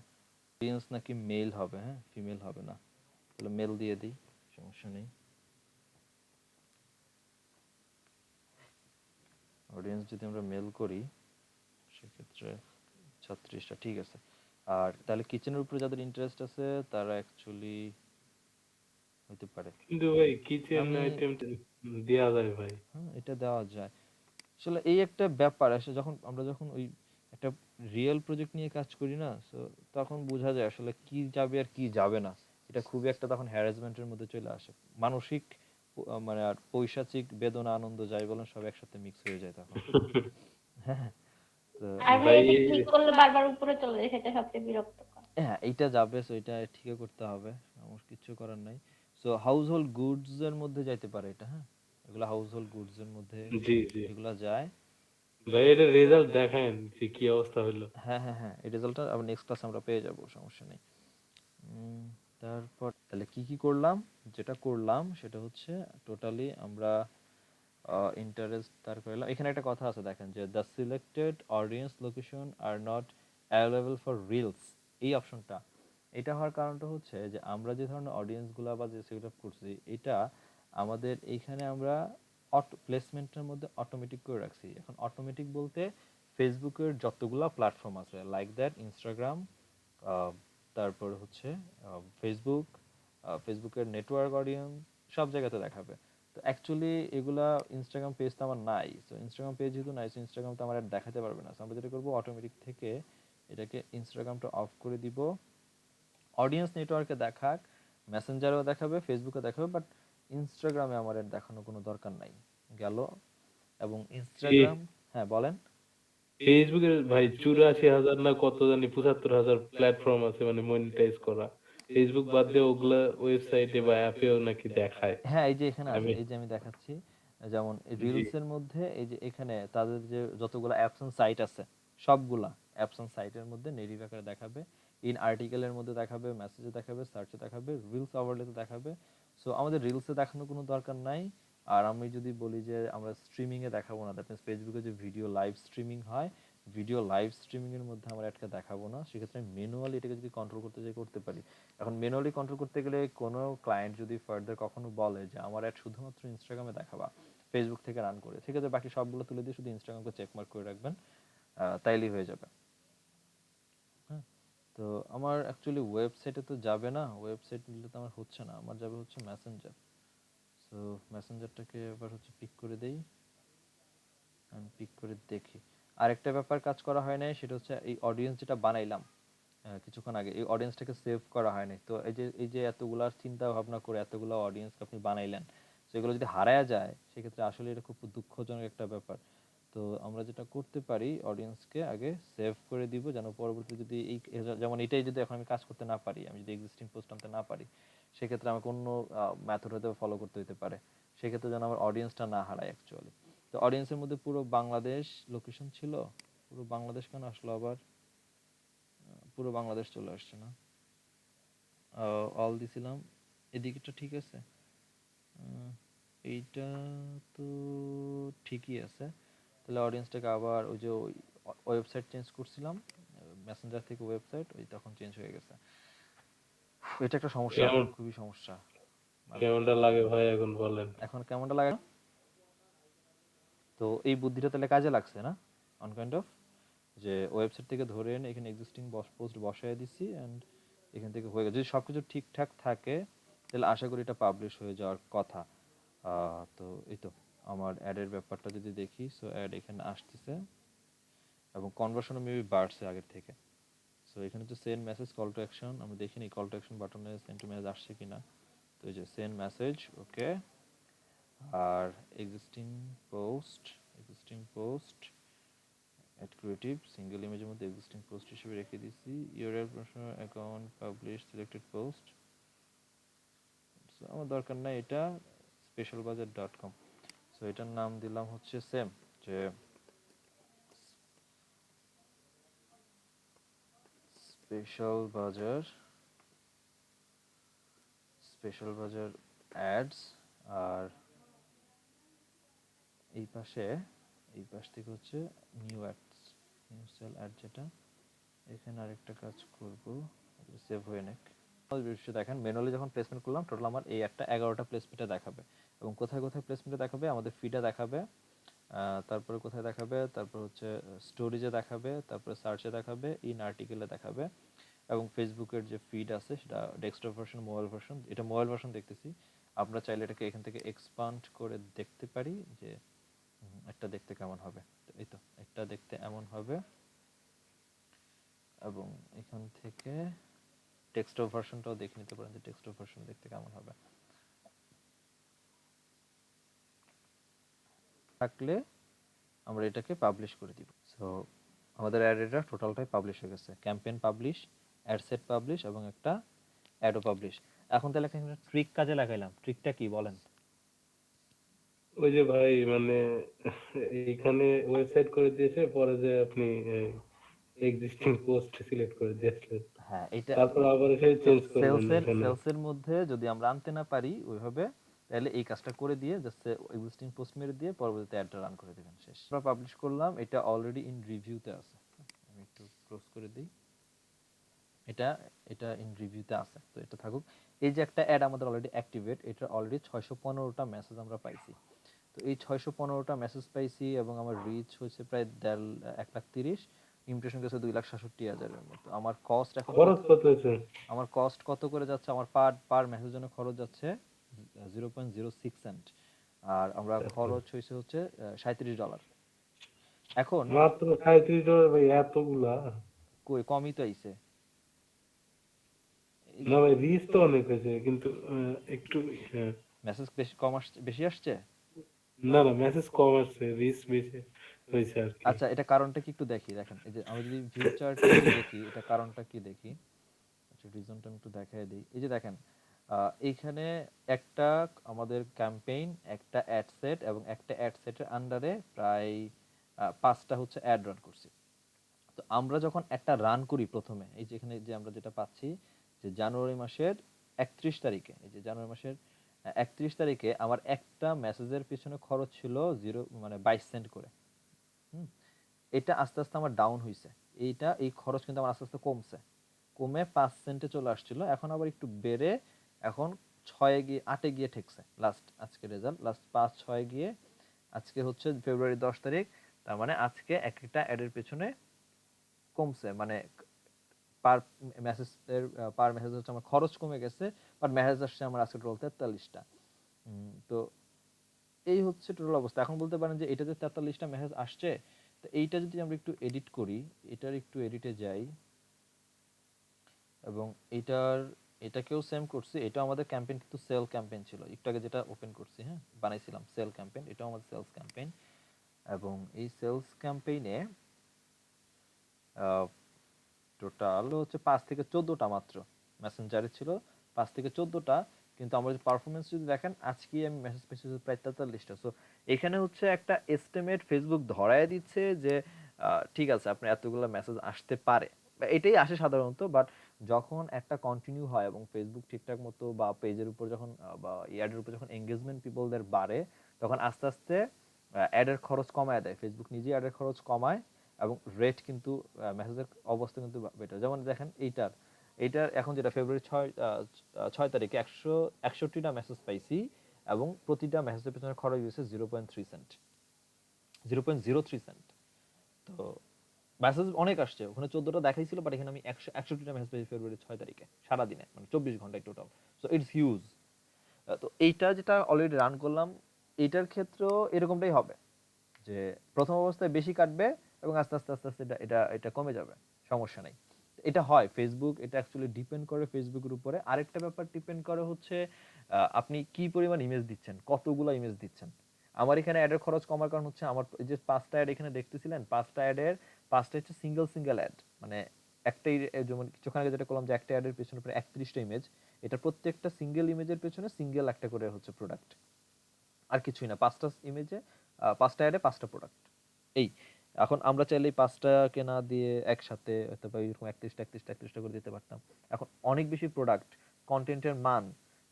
[SPEAKER 1] অডিয়েন্স নাকি মেল হবে, হ্যাঁ, ফিমেল হবে না, তাহলে মেল দিয়ে দিই, সমস্যা নেই। অডিয়েন্স যদি আমরা মেল করি সেক্ষেত্রে 36টা, ঠিক আছে। আর তাহলে কিচেনের উপরে যাদের ইন্টারেস্ট আছে তারা অ্যাকচুয়ালি হতে পারে।
[SPEAKER 2] কিন্তু ভাই কিচেন
[SPEAKER 1] আমি
[SPEAKER 2] আইটেম দেয়া যায় ভাই।
[SPEAKER 1] হ্যাঁ, এটা দেওয়া যায়। আসলে এই একটা ব্যাপার আসে, যখন আমরা ওই একটা রিয়েল প্রজেক্ট নিয়ে কাজ করি না, সো তখন বোঝা যায় আসলে কি যাবে আর কি যাবে না। এটা খুবই একটা তখন হ্যারাসমেন্টের মধ্যে চলে আসে, মানসিক মানে আর পৈশাচিক বেদনা আনন্দ যাই বলেন সব একসাথে মিক্স হয়ে যায় তখন। হ্যাঁ, তো
[SPEAKER 4] আর ভাই
[SPEAKER 2] ভাই
[SPEAKER 4] এটা ঠিক করলে বারবার উপরে চলে যায়, সেটা সবচেয়ে বিরক্তকর।
[SPEAKER 1] হ্যাঁ, এইটা যাবে, সো এটা ঠিক করতে হবে, আমার কিছু করার নাই। সো হাউস হোল্ড গুডস এর মধ্যে যাইতে পারে এটা, হ্যাঁ, এগুলা হাউস হোল্ড গুডস এর মধ্যে
[SPEAKER 2] জি জি।
[SPEAKER 1] এগুলা যায়।
[SPEAKER 2] ভাই এটা রেজাল্ট দেখেন যে কি অবস্থা হলো।
[SPEAKER 1] হ্যাঁ হ্যাঁ হ্যাঁ, এই রেজাল্টটা আবার নেক্সট ক্লাস আমরা পেয়ে যাব, সমস্যা নেই। তারপর তাহলে কি কি করলাম, যেটা করলাম সেটা হচ্ছে টোটালি আমরা ইন্টারেস্ট তার করলাম। এখানে একটা কথা আছে দেখেন, যে the selected audience location are not available for reels, এই অপশনটা। এটা হওয়ার কারণটা হচ্ছে যে আমরা যে ধরনের অডিয়েন্সগুলো বা যে সেট আপ করছি, এটা আমাদের এইখানে আমরা অটো প্লেসমেন্টের মধ্যে অটোমেটিক করে রাখছি। এখন অটোমেটিক বলতে ফেসবুকের যতগুলা প্ল্যাটফর্ম আছে লাইক দ্যাট ইনস্টাগ্রাম, তারপর হচ্ছে ফেসবুক, ফেসবুকের নেটওয়ার্ক অডিয়েন্স, সব জায়গাতে দেখাবে। তো অ্যাকচুয়ালি এগুলা ইনস্টাগ্রাম পেজ তো আমার নাই, তো ইনস্টাগ্রাম পেজ যেহেতু নাই, ইনস্টাগ্রাম তো আমার আর দেখাতে পারবে না। So আমরা যেটা করবো, অটোমেটিক থেকে এটাকে ইনস্টাগ্রামটা অফ করে দিব, অডিয়েন্স নেটওয়ার্কে দেখাক, মেসেঞ্জারেও দেখাবে, ফেসবুকে দেখাবে, বাট ইনস্টাগ্রামে আমার আর দেখানোর কোনো দরকার নাই। গেল। এবং ইনস্টাগ্রাম, হ্যাঁ বলেন।
[SPEAKER 2] ফেসবুকের ভাই 84,000 না কত জানি 75,000 প্ল্যাটফর্ম আছে মানে মনিটাইজ করা। ফেসবুক বাদ দিয়ে ওগুলা ওয়েবসাইটে বা অ্যাপেও নাকি দেখায়।
[SPEAKER 1] হ্যাঁ, এই যে এখানে আছে,
[SPEAKER 2] আমি
[SPEAKER 1] এই যে আমি দেখাচ্ছি, যেমন
[SPEAKER 2] জি
[SPEAKER 1] রিলস এর মধ্যে এই যে এখানে তাদের যে যতগুলো অ্যাপস এন্ড সাইট আছে, সবগুলা অ্যাপস এন্ড সাইটের মধ্যে নেটিভ আকারে দেখাবে, ইন আর্টিকেলের মধ্যে দেখাবে, মেসেজে দেখাবে, সার্চে দেখাবে, রিলস ওভারলেতে দেখাবে। সো আমাদের রিলসে দেখানোর কোনো দরকার নাই। আর আমি যদি বলি যে আমরা স্ট্রিমিংয়ে দেখাবো না, দ্যাট মিনস ফেসবুকে যে ভিডিও লাইভ স্ট্রিমিং হয়, ভিডিও লাইভ স্ট্রিমিংয়ের মধ্যে আমরা অ্যাডকে দেখাবো না। সেক্ষেত্রে আমি ম্যানুয়ালি এটাকে যদি কন্ট্রোল করতে চাই করতে পারি। এখন ম্যানুয়ালি কন্ট্রোল করতে গেলে কোনো ক্লায়েন্ট যদি ফার্দার কখনো বলে যে আমার অ্যাড শুধুমাত্র ইনস্টাগ্রামে দেখাবা, ফেসবুক থেকে রান করে, ঠিক আছে, বাকি সবগুলো তুলে দিয়ে শুধু ইনস্টাগ্রামকে চেকমার্ক করে রাখবেন, তাইলেই হয়ে যাবে। হ্যাঁ, তো আমার অ্যাকচুয়ালি ওয়েবসাইটে তো যাবে না, ওয়েবসাইট নিলে তো আমার হচ্ছে না, আমার যাবে হচ্ছে মেসেঞ্জার। সো মেসেঞ্জারটাকে এবার হচ্ছে পিক করে দেই, আমি পিক করে দেখি। আরেকটা ব্যাপার কাজ করা হয় নাই, সেটা হচ্ছে এই অডিয়েন্স যেটা বানাইলাম কিছুক্ষণ আগে, এই অডিয়েন্সটাকে সেভ করা হয়নি। তো এই যে এতগুলা চিন্তা ভাবনা করে এতগুলো অডিয়েন্সকে আপনি বানাইলেন, তো এগুলো যদি হারায়া যায় সেক্ষেত্রে আসলে এটা খুব দুঃখজনক একটা ব্যাপার। তো আমরা যেটা করতে পারি, অডিয়েন্সকে আগে সেভ করে দিব, যেন পরবর্তীতে যদি যেমন এটাই যদি এখন আমি কাজ করতে না পারি, আমি যদি এক্সিস্টিং পোস্ট আনতে না পারি, সেক্ষেত্রে আমাকে অন্য মেথড হয়তো ফলো করতে হতে পারে। সেক্ষেত্রে যেন আমার অডিয়েন্সটা না হারায় অ্যাকচুয়ালি। তো অডিয়েন্সের মধ্যে পুরো বাংলাদেশ লোকেশন ছিল, পুরো বাংলাদেশ কেন আসলো আবার? পুরো বাংলাদেশ চলে আসছে না, অল দিছিলাম, এদিকেটা ঠিক আছে। আহ, এইটা তো ঠিকই আছে। তাহলে অডিয়েন্সটাকে আবার ওই যে ওয়েবসাইট চেঞ্জ করছিলাম, মেসেঞ্জার থেকে ওয়েবসাইট, ওই তখন চেঞ্জ হয়ে গেছে। এটা একটা সমস্যা,
[SPEAKER 2] কেমন
[SPEAKER 1] খুবই সমস্যা।
[SPEAKER 2] কেমনটা লাগে ভাই এখন বলেন?
[SPEAKER 1] এখন কেমনটা লাগে? তো এই বুদ্ধিটা তাহলে কাজে লাগছে না, অন কাইন্ড অফ, যে ওয়েবসাইট থেকে ধরে এনে এখানে এক্সিস্টিং পোস্ট বসায় দিছি অ্যান্ড এখান থেকে হয়ে গেছে। যদি সবকিছু ঠিকঠাক থাকে তাহলে আশা করি এটা পাবলিশ হয়ে যাওয়ার কথা। তো এই তো আমার অ্যাডের ব্যাপারটা যদি দেখি, সো অ্যাড এখানে আসতেছে এবং কনভার্সনও মেবি বাড়ছে আগের থেকে। সো এখানে হচ্ছে send message call to action, আমরা দেখিনি কল টু অ্যাকশন বাটনে সেন্ড টু মেসেজ আসছে কিনা। তো এই যে সেন্ড মেসেজ, ওকে। আর existing post ad creative single ইমেজের মধ্যে এক্সিস্টিং পোস্ট হিসেবে রেখে দিছি। Your account publish selected post, আমার দরকার নাই এটা। specialbazar.com, সো এটার নাম দিলাম হচ্ছে সেম, যে স্পেশাল বাজার অ্যাডস। আর এই পাশ থেকে হচ্ছে new ads, new sale ad, যেটা এখানে আরেকটা কাজ করব, সেভ হয়ে নেক। বিষয় দেখেন, ম্যানুয়ালি যখন প্লেসমেন্ট করলাম টোটাল আমার এই একটা 11টা প্লেসমেন্টে দেখাবে, এবং কোথায় কোথায় প্লেসমেন্টে দেখাবে, আমাদের ফিডে দেখাবে, তারপরে কোথায় দেখাবে, তারপর হচ্ছে স্টোরিজে দেখাবে, তারপরে সার্চে দেখাবে, ইন আর্টিকেলে দেখাবে, এবং ফেসবুকের যে ফিড আছে সেটা ডেস্কটপ ভার্সন, মোবাইল ভার্সন, এটা মোবাইল ভার্সন দেখতেছি। আমরা চাইলে এটাকে এখান থেকে এক্সপান্ড করে দেখতে পারি যে একটা দেখতে কেমন হবে। তো এই তো একটা দেখতে এমন হবে, এবং এখান থেকে ডেস্কটপ ভার্সনটাও দেখে নিতে পারেন যে ডেস্কটপ ভার্সন দেখতে কেমন হবে। থাকলে আমরা এটাকে পাবলিশ করে দিব। সো আমাদের অ্যাডটা টোটালটাই পাবলিশ হয়ে গেছে, campaign publish, ad set publish, এবং একটা অ্যাডও পাবলিশ। এখন তাহলে একটা ট্রিক কাজে লাগাইলাম, ট্রিকটা কি বলেন?
[SPEAKER 2] ওই যে ভাই মানে এইখানে ওয়েবসাইট করে দিয়েছে, পরে যে আপনি এক্সিস্টিং পোস্ট সিলেক্ট করে দিয়েছিলেন,
[SPEAKER 1] হ্যাঁ, এটা
[SPEAKER 2] তারপর আবার এসে চেঞ্জ করলেন
[SPEAKER 1] সেলসের
[SPEAKER 2] এখানে।
[SPEAKER 1] সেলসের মধ্যে যদি আমরা আনতে না পারি ওইভাবে, তাহলে এই কাজটা করে দিয়ে জাস্ট এক্সিস্টিং পোস্ট মেরে দিয়ে পরবর্তীতে অ্যাডটা রান করে দিবেন, শেষ। আমরা পাবলিশ করলাম, এটা অলরেডি ইন রিভিউতে আছে। আমি একটু ক্লোজ করে দিই, এটা এটা ইন রিভিউতে আছে, তো এটা থাকুক। এই যে একটা অ্যাড আমাদের অলরেডি অ্যাক্টিভেট, এটা অলরেডি 615টা মেসেজ আমরা পাইছি। তো এই 615টা মেসেজ পাইছি এবং আমার রিচ হয়েছে প্রায় 1,30,000, ইমপ্রেশন গেছে 2,67,000-এর মতো। আমার কস্ট এখন
[SPEAKER 2] খরচ কত হয়েছে?
[SPEAKER 1] আমার কস্ট কত করে যাচ্ছে, আমার পার পার মেসেজের জন্য খরচ যাচ্ছে 0.06 সেন্ট, আর আমরা খরচ হয়েছে হচ্ছে $37। এখন
[SPEAKER 2] মাত্র $37 ভাই, এতগুলা?
[SPEAKER 1] কই, কমই তো আইছে।
[SPEAKER 2] না ভাই, রিচ তো অনেক হয়েছে, কিন্তু একটু হ্যাঁ।
[SPEAKER 1] মেসেজ বেশি কম আসছে, বেশি আসছে।
[SPEAKER 2] না না, মেসেজ কম আসছে, রিচ বেশি হয়েছে আর কি।
[SPEAKER 1] আচ্ছা, এটা কারণটা কি একটু দেখি, দেখেন এই যে আমরা যদি ভিউ চার্টে যদি দেখি এটা কারণটা কি দেখি। আচ্ছা, রিজনটা আমি একটু দেখাই দিই। এই যে দেখেন, এইখানে একটা আমাদের ক্যাম্পেইন, একটা অ্যাড সেট, এবং একটা অ্যাড সেটের আন্ডারে প্রায় 5টা হচ্ছে অ্যাড রান করছি। তো আমরা যখন একটা রান করি প্রথমে, এই যে এখানে যে আমরা যেটা পাচ্ছি যে জানুয়ারি মাসের 31 তারিখে, এই যে জানুয়ারি মাসের 31 তারিখে আমার একটা মেসেজের পিছনে খরচ ছিল 22 সেন্ট করে। হুম, এটা আস্তে আস্তে আমার ডাউন হইছে। এই খরচ কিন্তু আমার আস্তে আস্তে কমছে, কমে 5 সেন্টে চলে আসছিল, এখন আবার একটু বেড়ে এখন 8-এ গিয়ে ঠেকছে। আজকে রেজাল্ট লাস্ট 5-6 গিয়ে আজকে হচ্ছে ফেব্রুয়ারি 10 তারিখ, তার মানে আজকে একটা অ্যাডের পেছনে কমছে, মানে পার মেসেজ হচ্ছে আমার খরচ কমে গেছে, বাট মেসেজ আসছে আমার আজকে টোটাল 43টা। তো এই হচ্ছে টোটাল অবস্থা। এখন বলতে পারেন যে এটা যে 43টা মেসেজ আসছে, তো এইটা যদি আমরা একটু এডিট করি, এটার একটু এডিটে যাই এবং এটাকেও সেম করছি। এটা আমাদের ক্যাম্পেইন কিন্তু সেল ক্যাম্পেইন ছিল, একটু আগে যেটা ওপেন করছি, হ্যাঁ বানাইছিলাম সেল ক্যাম্পেইন, এটাও আমাদের সেলস ক্যাম্পেইন। এবং এই সেলস ক্যাম্পেইনে টোটাল হচ্ছে 5 থেকে 14টা মাত্র মেসেঞ্জারে ছিল, 5 থেকে 14টা। কিন্তু আমার পারফরমেন্স যদি দেখেন, আজকে আমি মেসেজ পেয়েছি প্রায় 43টা। সো এখানে হচ্ছে একটা এস্টিমেট ফেসবুক ধরায় দিচ্ছে যে ঠিক আছে আপনার এতগুলো মেসেজ আসতে পারে, বা এটাই আসে সাধারণত। বাট যখন একটা কন্টিনিউ হয় এবং ফেসবুক ঠিকঠাক মতো বা পেজের উপর যখন বা অ্যাডের উপর যখন এঙ্গেজমেন্ট পিপলদের বাড়ে, তখন আস্তে আস্তে অ্যাডের খরচ কমায় দেয়, ফেসবুক নিজেই অ্যাডের খরচ কমায় এবং রেট কিন্তু মেসেজের অবস্থা কিন্তু বেটার। যেমন দেখেন এইটার এখন যেটা ফেব্রুয়ারি 6 তারিখে 161টা মেসেজ পাইছি এবং প্রতিটা মেসেজের পেছনে খরচ হয়েছে 0.3 সেন্ট, 0.03 সেন্ট। তো মেসেজ অনেক আসছে, ওখানে 14টা দেখাইছিল, বাট এখানে আমি 161টা মেসেজ পেয়েছি ফেব্রুয়ারি 6 তারিখে সারাদিনে, মানে 24 ঘন্টায় টোটাল। So it's huge. তো এইটা যেটা অলরেডি রান করলাম, এইটার ক্ষেত্রেও এরকমটাই হবে যে প্রথম অবস্থায় বেশি কাটবে এবং আস্তে আস্তে আস্তে আস্তে এটা এটা কমে যাবে, সমস্যা নাই। এটা হয় ফেসবুক, এটা অ্যাকচুয়ালি ডিপেন্ড করে ফেসবুকের উপরে। আরেকটা ব্যাপার ডিপেন্ড করে হচ্ছে আপনি কি পরিমাণ ইমেজ দিচ্ছেন, কতগুলো ইমেজ দিচ্ছেন। আমার এখানে অ্যাডের খরচ কমার কারণ হচ্ছে আমার এই যে 5টা অ্যাড এখানে দেখতেছিলেন, 5টা অ্যাডের 5টা হচ্ছে সিঙ্গেল সিঙ্গেল অ্যাড, মানে একটাই যেমন কিছুক্ষণ আগে যেটা করলাম যে একটা অ্যাডের পেছনে প্রায় 31টা ইমেজ, এটা প্রত্যেকটা সিঙ্গেল ইমেজের পেছনে সিঙ্গেল একটা করে হচ্ছে প্রোডাক্ট, আর কিছুই না। 5টা ইমেজে 5টা অ্যাডে 5টা প্রোডাক্ট। এই এখন আমরা চাইলে এই 5টাকে না দিয়ে একসাথে হয়তো বা এরকম 31টা করে দিতে পারতাম। এখন অনেক বেশি প্রোডাক্ট, কন্টেন্টের মান,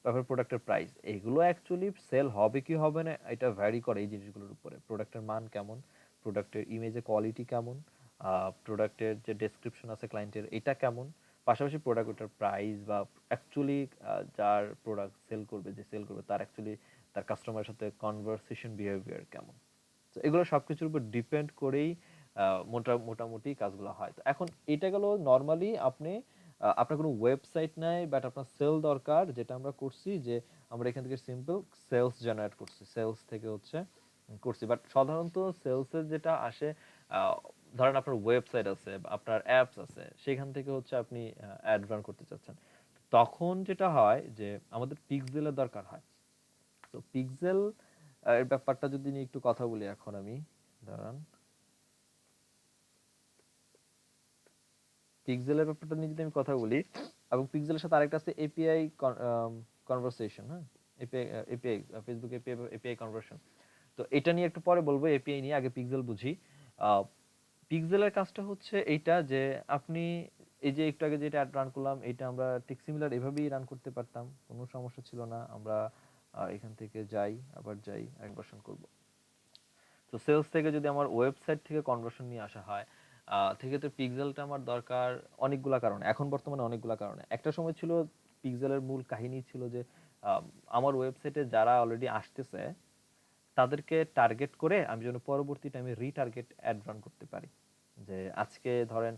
[SPEAKER 1] তারপর প্রোডাক্টের প্রাইস, এগুলো অ্যাকচুয়ালি সেল হবে কি হবে না এটা ভ্যারি করে এই জিনিসগুলোর উপরে। প্রোডাক্টের মান কেমন, প্রোডাক্টের ইমেজের কোয়ালিটি কেমন, প্রোডাক্টের যে ডেসক্রিপশন আছে ক্লায়েন্টের এটা কেমন, পাশাপাশি প্রোডাক্টের প্রাইস বা অ্যাকচুয়ালি যার প্রোডাক্ট সেল করবে তার অ্যাকচুয়ালি তার কাস্টমারের সাথে কনভারসেশন বিহেভিয়ার কেমন। তো এগুলো সবকিছুর উপর ডিপেন্ড করেই মোটামুটি কাজগুলো হয়। তো এখন এটা গেল নর্মালি আপনি আপনার কোনো ওয়েবসাইট নাই, বাট আপনার সেল দরকার, যেটা আমরা করছি যে আমরা এখান থেকে সিম্পল সেলস জেনারেট করছি, সেলস থেকে হচ্ছে করছি। বাট সাধারণত সেলসের যেটা আসে, আহ, ধরেন আপনার ওয়েবসাইট আছে বা আপনার অ্যাপস আছে, সেখান থেকে হচ্ছে আপনি অ্যাড রান করতে চাচ্ছেন, তখন যেটা হয় যে আমাদের পিক্সেলের দরকার হয়। তো পিক্সেল এর ব্যাপারটা যদি নিয়ে একটু কথা বলি এখন আমি, দাঁড়ান, পিক্সেলের ব্যাপারটা নিয়ে যদি আমি কথা বলি, এবং পিক্সেলের সাথে আরেকটা আছে এপিআই কনভারসেশন, হ্যাঁ API, API Facebook API conversation. তো এটা নিয়ে একটু পরে বলবো, এপিআই নিয়ে আগে পিক্সেল বুঝি। পিক্সেলের কাজটা হচ্ছে এইটা যে আপনি এই যে একটু আগে যেটা অ্যাড রান করলাম, এটা আমরা ঠিক সিমিলার এভাবেই রান করতে পারতাম, কোনো সমস্যা ছিল না। আমরা এখান থেকে আবার যাই কনভার্সন করব। তো সেলস থেকে যদি আমার ওয়েবসাইট থেকে কনভার্সন নিয়ে আসা হয়, সেক্ষেত্রে পিক্সেলটা আমার দরকার অনেকগুলা কারণে, এখন বর্তমানে অনেকগুলা কারণে। একটা সময় ছিল পিক্সেলের মূল কাহিনী ছিল যে আমার ওয়েবসাইটে যারা অলরেডি আসতেছে তাদেরকে টার্গেট করে আমি যেন পরবর্তী টাইমে রিটার্গেট অ্যাড রান করতে পারি। যে আজকে ধরেন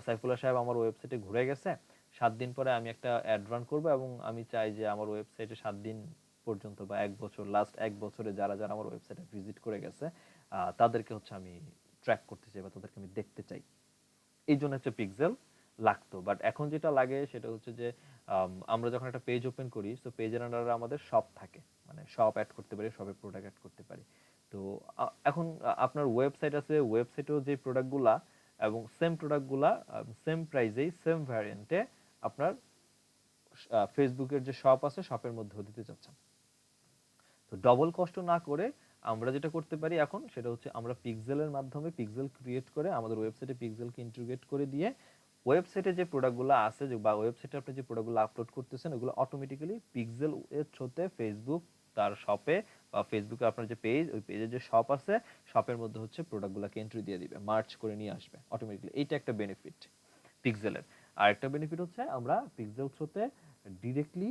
[SPEAKER 1] সাইফুল্লাহ সাহেব আমার ওয়েবসাইটে ঘুরে গেছে, 7 দিন পরে আমি একটা অ্যাড রান করবো এবং আমি চাই যে আমার ওয়েবসাইটে 7 দিন পর্যন্ত বা 1 বছর, লাস্ট 1 বছরে যারা যারা আমার ওয়েবসাইটে ভিজিট করে গেছে তাদেরকে হচ্ছে আমি ট্র্যাক করতে চাই বা তাদেরকে আমি দেখতে চাই। এই জন্য হচ্ছে পিক্সেল লাগতো। বাট এখন যেটা লাগে সেটা হচ্ছে যে আমরা যখন একটা পেজ ওপেন করি, তো পেজের আন্ডারে আমাদের শপ থাকে, মানে শপ অ্যাড করতে পারি, শপে প্রোডাক্ট অ্যাড করতে পারি। তো এখন আপনার ওয়েবসাইট আছে, ওয়েবসাইটেও যে প্রোডাক্টগুলা এবং সেম প্রোডাক্টগুলা সেম প্রাইসেই সেম ভ্যারিয়েন্টে আপনার ফেসবুকের যে শপ আছে শপের মধ্যেও দিতে চাচ্ছেন। তো ডবল কষ্ট না করে আমরা যেটা করতে পারি এখন সেটা হচ্ছে আমরা পিক্সেলের মাধ্যমে পিক্সেল ক্রিয়েট করে আমাদের ওয়েবসাইটে পিক্সেলকে ইন্টিগ্রেট করে দিয়ে ওয়েবসাইটে যে প্রোডাক্টগুলো আছে বা ওয়েবসাইটে আপনি যে প্রোডাক্টগুলো আপলোড করতেছেন ওগুলো অটোমেটিক্যালি পিক্সেল এর থ্রুতে ফেসবুক তার শপে বা ফেসবুকে আপনার যে পেজ ওই পেজের যে শপ আছে শপের মধ্যে হচ্ছে প্রোডাক্টগুলোকে এন্ট্রি দিয়ে দিবে, মার্চ করে নিয়ে আসবে অটোমেটিক্যালি। এইটা একটা বেনিফিট পিক্সেলের। আর একটা বেনিফিট হচ্ছে আমরা পিক্সেল থ্রুতে ডিরেক্টলি